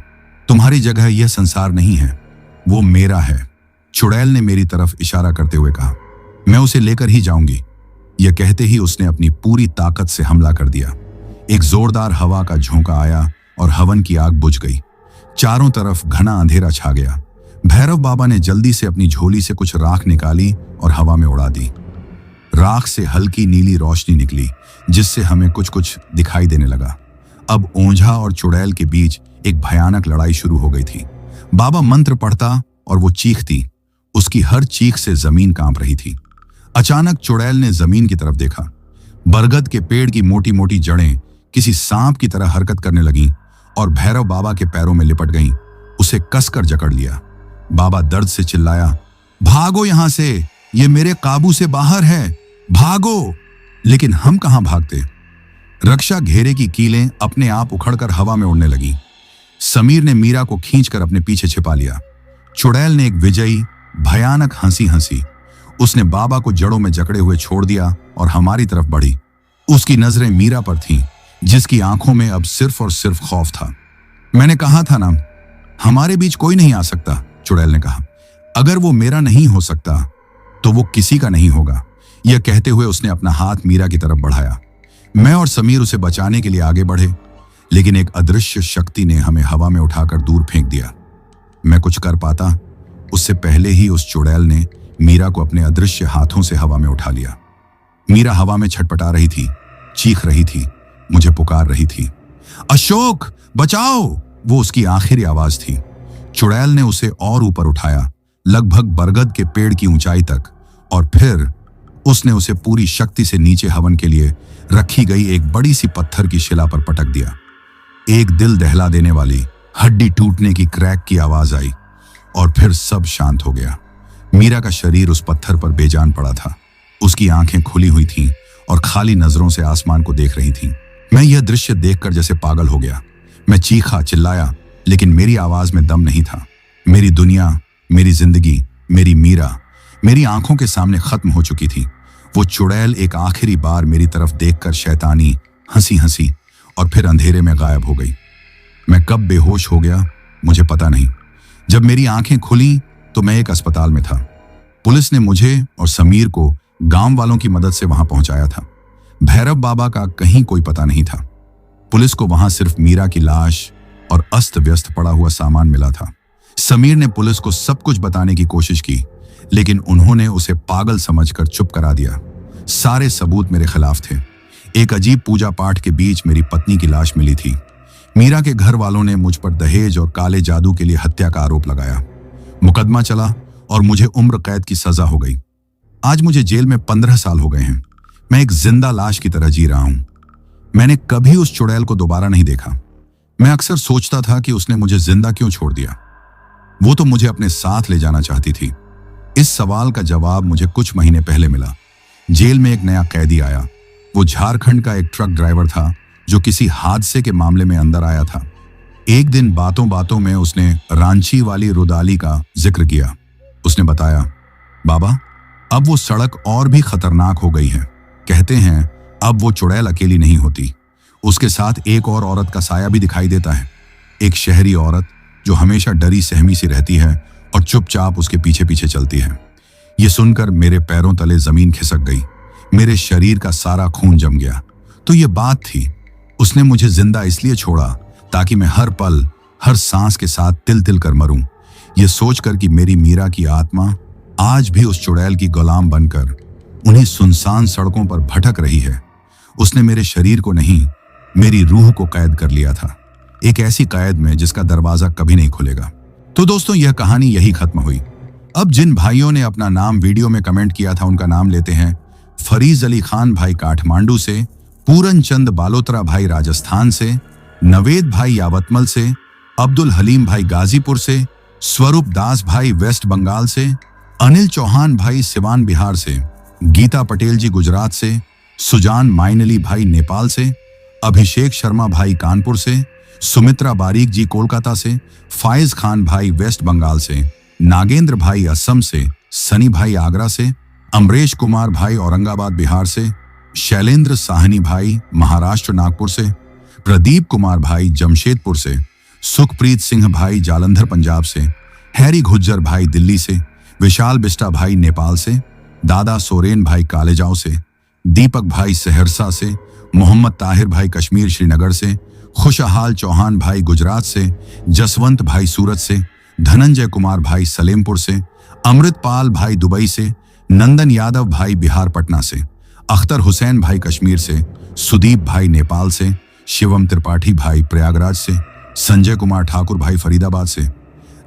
तुम्हारी जगह यह संसार नहीं है, वो मेरा है। चुड़ैल ने मेरी तरफ इशारा करते हुए कहा, मैं उसे लेकर ही जाऊंगी। यह कहते ही उसने अपनी पूरी ताकत से हमला कर दिया। एक जोरदार हवा का झोंका आया और हवन की आग बुझ गई। चारों तरफ घना अंधेरा छा गया। भैरव बाबा ने जल्दी से अपनी झोली से कुछ राख निकाली और हवा में उड़ा दी। राख से हल्की नीली रोशनी निकली, जिससे हमें कुछ कुछ दिखाई देने लगा। अब ओंझा और चुड़ैल के बीच एक भयानक लड़ाई शुरू हो गई थी। बाबा मंत्र पढ़ता और वो चीखती। उसकी हर चीख से जमीन कांप रही थी। अचानक चुड़ैल ने जमीन की तरफ देखा। बरगद के पेड़ की मोटी मोटी जड़ें किसी सांप की तरह हरकत करने लगीं और भैरव बाबा के पैरों में लिपट गईं। उसे कसकर जकड़ लिया। बाबा दर्द से चिल्लाया, भागो यहां से, ये मेरे काबू से बाहर है, भागो। लेकिन हम कहां भागते। रक्षा घेरे की कीलें अपने आप उखड़कर हवा में उड़ने लगी। समीर ने मीरा को खींचकर अपने पीछे छिपा लिया। चुड़ैल ने एक विजयी भयानक हंसी हंसी। उसने बाबा को जड़ों में जकड़े हुए छोड़ दिया और हमारी तरफ बढ़ी। उसकी नजरें मीरा पर थीं, जिसकी आंखों में अब सिर्फ और सिर्फ खौफ था। मैंने कहा था ना, हमारे बीच कोई नहीं आ सकता, चुड़ैल ने कहा। अगर वो मेरा नहीं हो सकता तो वो किसी का नहीं होगा। यह कहते हुए उसने अपना हाथ मीरा की तरफ बढ़ाया। मैं और समीर उसे बचाने के लिए आगे बढ़े, लेकिन एक अदृश्य शक्ति ने हमें हवा में उठाकर दूर फेंक दिया। मैं कुछ कर पाता उससे पहले ही उस चुड़ैल ने मीरा को अपने अदृश्य हाथों से हवा में उठा लिया। मीरा हवा में छटपटा रही थी, चीख रही थी, मुझे पुकार रही थी। अशोक बचाओ, वो उसकी आखिरी आवाज थी। चुड़ैल ने उसे और ऊपर उठाया, लगभग बरगद के पेड़ की ऊंचाई तक, और फिर उसने उसे पूरी शक्ति से नीचे हवन के लिए रखी गई एक बड़ी सी पत्थर की शिला पर पटक दिया। एक दिल दहला देने वाली हड्डी टूटने की क्रैक की आवाज आई और फिर सब शांत हो गया। मीरा का शरीर उस पत्थर पर बेजान पड़ा था। उसकी आंखें खुली हुई थीं और खाली नजरों से आसमान को देख रही थीं। मैं यह दृश्य देखकर जैसे पागल हो गया। मैं चीखा, चिल्लाया, लेकिन मेरी आवाज में दम नहीं था। मेरी दुनिया, मेरी जिंदगी, मेरी मीरा मेरी आंखों के सामने खत्म हो चुकी थी। वो चुड़ैल एक आखिरी बार मेरी तरफ देखकर शैतानी हंसी हंसी और फिर अंधेरे में गायब हो गई। मैं कब बेहोश हो गया मुझे पता नहीं। जब मेरी आंखें खुली तो मैं एक अस्पताल में था। पुलिस ने मुझे और समीर को गांव वालों की मदद से वहां पहुंचाया था। भैरव बाबा का कहीं कोई पता नहीं था। पुलिस को वहां सिर्फ मीरा की लाश और अस्त व्यस्त पड़ा हुआ सामान मिला था। समीर ने पुलिस को सब कुछ बताने की कोशिश की, लेकिन उन्होंने उसे पागल समझकर चुप करा दिया। सारे सबूत मेरे खिलाफ थे। एक अजीब पूजा पाठ के बीच मेरी पत्नी की लाश मिली थी। मीरा के घर वालों ने मुझ पर दहेज और काले जादू के लिए हत्या का आरोप लगाया। मुकदमा चला और मुझे उम्र कैद की सजा हो गई। आज मुझे जेल में 15 साल हो गए हैं। मैं एक जिंदा लाश की तरह जी रहा हूं। मैंने कभी उस चुड़ैल को दोबारा नहीं देखा। मैं अक्सर सोचता था कि उसने मुझे जिंदा क्यों छोड़ दिया। वो तो मुझे अपने साथ ले जाना चाहती थी। इस सवाल का जवाब मुझे कुछ महीने पहले मिला। जेल में एक नया कैदी आया। वो झारखंड का एक ट्रक ड्राइवर था जो किसी हादसे के मामले में अंदर आया था। एक दिन बातों बातों में उसने रांची वाली रुदाली का जिक्र किया। उसने बताया, बाबा अब वो सड़क और भी खतरनाक हो गई है। कहते हैं अब वो चुड़ैल अकेली नहीं होती, उसके साथ एक और औरत का साया भी दिखाई देता है। एक शहरी औरत जो हमेशा डरी सहमी सी रहती है और चुपचाप उसके पीछे पीछे चलती है। ये सुनकर मेरे पैरों तले जमीन खिसक गई। मेरे शरीर का सारा खून जम गया। तो ये बात थी, उसने मुझे जिंदा इसलिए छोड़ा ताकि मैं हर पल हर सांस के साथ तिल तिल कर मरूं। ये सोचकर कि मेरी मीरा की आत्मा आज भी उस चुड़ैल की गुलाम बनकर उन्हीं सुनसान सड़कों पर भटक रही है। उसने मेरे शरीर को नहीं, मेरी रूह को कैद कर लिया था, एक ऐसी कैद में जिसका दरवाजा कभी नहीं खुलेगा। तो दोस्तों, यह कहानी यही खत्म हुई। अब जिन भाइयों ने अपना नाम वीडियो में कमेंट किया था उनका नाम लेते हैं। फरीज अली खान भाई काठमांडू से, पूरन चंद बालोतरा भाई राजस्थान से, नवेद भाई यावतमल से, अब्दुल हलीम भाई गाजीपुर से, स्वरूप दास भाई वेस्ट बंगाल से, अनिल चौहान भाई सिवान बिहार से, गीता पटेल जी गुजरात से, सुजान माइनली भाई नेपाल से, अभिषेक शर्मा भाई कानपुर से, सुमित्रा बारीक जी कोलकाता से, फायज खान भाई वेस्ट बंगाल से, नागेंद्र भाई असम से, सनी भाई आगरा से, अमरेश कुमार भाई औरंगाबाद बिहार से, शैलेंद्र साहनी भाई महाराष्ट्र नागपुर से, प्रदीप कुमार भाई जमशेदपुर से, सुखप्रीत सिंह भाई जालंधर पंजाब से, हैरी गुज्जर भाई दिल्ली से, विशाल बिस्टा भाई नेपाल से, दादा सोरेन भाई कालेजाओ से, दीपक भाई सहरसा से, मोहम्मद ताहिर भाई कश्मीर श्रीनगर से, खुशहाल चौहान भाई गुजरात से, जसवंत भाई सूरत से, धनंजय कुमार भाई सलेमपुर से, अमृतपाल भाई दुबई से, नंदन यादव भाई बिहार पटना से, अख्तर हुसैन भाई कश्मीर से, सुदीप भाई नेपाल से, शिवम त्रिपाठी भाई प्रयागराज से, संजय कुमार ठाकुर भाई फरीदाबाद से,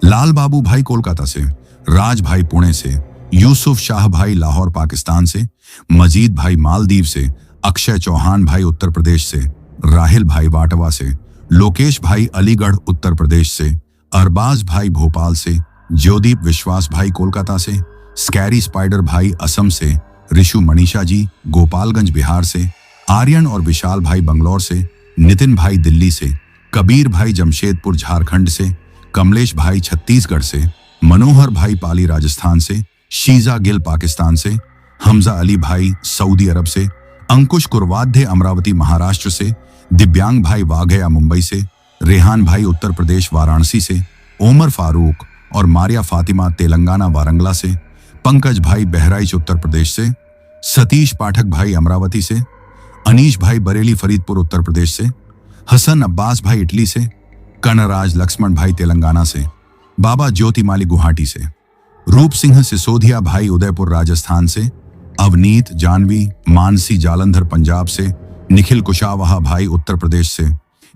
लाल बाबू भाई कोलकाता से, राज भाई पुणे से, यूसुफ शाह भाई लाहौर पाकिस्तान से, मजीद भाई मालदीव से, अक्षय चौहान भाई उत्तर प्रदेश से, राहिल भाई वाटवा से, लोकेश भाई अलीगढ़ उत्तर प्रदेश से, अरबाज भाई भोपाल से, ज्योदीप विश्वास भाई कोलकाता से, स्कैरी स्पाइडर भाई असम से, ऋषु मनीषा जी गोपालगंज बिहार से, आर्यन और विशाल भाई बंगलौर से, नितिन भाई दिल्ली से, कबीर भाई जमशेदपुर झारखंड से, कमलेश भाई छत्तीसगढ़ से, मनोहर भाई पाली राजस्थान से, शीजा गिल पाकिस्तान से, हमजा अली भाई सऊदी अरब से, अंकुश कुरवाध्य अमरावती महाराष्ट्र से, दिव्यांग भाई वाघया मुंबई से, रेहान भाई उत्तर प्रदेश वाराणसी से, ओमर फारूक और मारिया फातिमा तेलंगाना वारंगला से, पंकज भाई बहराइच उत्तर प्रदेश से, सतीश पाठक भाई अमरावती से, अनीश भाई बरेली फरीदपुर उत्तर प्रदेश से, हसन अब्बास भाई इटली से, कनराज लक्ष्मण भाई तेलंगाना से, बाबा ज्योतिमाली गुवाहाटी से, रूप सिंह सिसोदिया भाई उदयपुर राजस्थान से, अवनीत जानवी मानसी जालंधर पंजाब से, निखिल कुशावाहा भाई उत्तर प्रदेश से,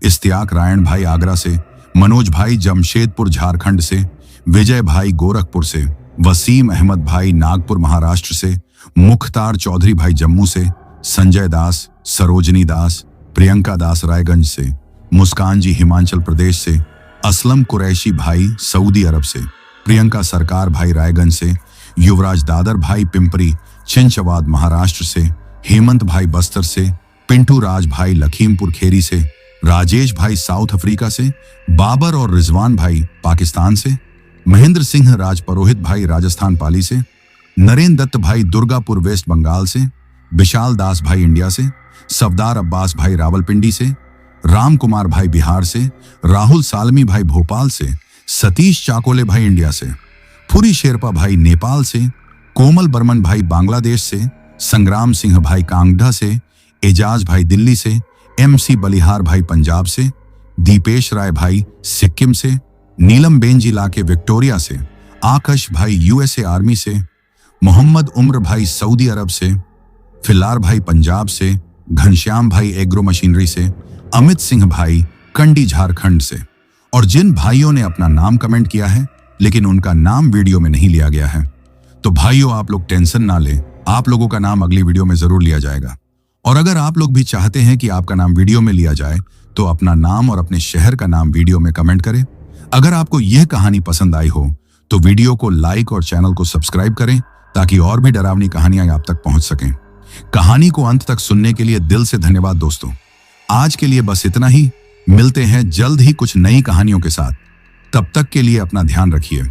इस्तियाक रायण भाई आगरा से, मनोज भाई जमशेदपुर झारखंड से, विजय भाई गोरखपुर से, वसीम अहमद भाई नागपुर महाराष्ट्र से, मुख्तार चौधरी भाई जम्मू से, संजय दास, सरोजनी दास, प्रियंका दास रायगंज से, मुस्कान जी हिमाचल प्रदेश से, असलम कुरैशी भाई सऊदी अरब से, प्रियंका सरकार भाई रायगंज से, युवराज दादर भाई पिंपरी चिंचवाद महाराष्ट्र से, हेमंत भाई बस्तर से, पिंटू राज भाई लखीमपुर खेरी से, राजेश भाई साउथ अफ्रीका से, बाबर और रिजवान भाई पाकिस्तान से, महेंद्र सिंह राजपुरोहित भाई राजस्थान पाली से, नरेंद्र दत्त भाई दुर्गापुर वेस्ट बंगाल से, विशाल दास भाई इंडिया से, सफदार अब्बास भाई रावलपिंडी से, राम कुमार भाई बिहार से, राहुल सालमी भाई भोपाल से, सतीश चाकोले भाई इंडिया से, फुरी शेरपा भाई नेपाल से, कोमल बर्मन भाई बांग्लादेश से, संग्राम सिंह भाई कांगड़ा से, एजाज भाई दिल्ली से, MC बलिहार भाई पंजाब से, दीपेश राय भाई सिक्किम से, नीलम बेंजी लाके विक्टोरिया से, आकाश भाई USA आर्मी से, मोहम्मद उम्र भाई सऊदी अरब से, फिल्लार भाई पंजाब से, घनश्याम भाई एग्रो मशीनरी से, अमित सिंह भाई कंडी झारखंड से। और जिन भाइयों ने अपना नाम कमेंट किया है लेकिन उनका नाम वीडियो में नहीं लिया गया है, तो भाइयों आप लोग टेंशन ना लें, आप लोगों का नाम अगली वीडियो में जरूर लिया जाएगा। और अगर आप लोग भी चाहते हैं कि आपका नाम वीडियो में लिया जाए तो अपना नाम और अपने शहर का नाम वीडियो में कमेंट करें। अगर आपको यह कहानी पसंद आई हो तो वीडियो को लाइक और चैनल को सब्सक्राइब करें ताकि और भी डरावनी कहानियां आप तक पहुंच सकें। कहानी को अंत तक सुनने के लिए दिल से धन्यवाद दोस्तों। आज के लिए बस इतना ही, मिलते हैं जल्द ही कुछ नई कहानियों के साथ। तब तक के लिए अपना ध्यान रखिए।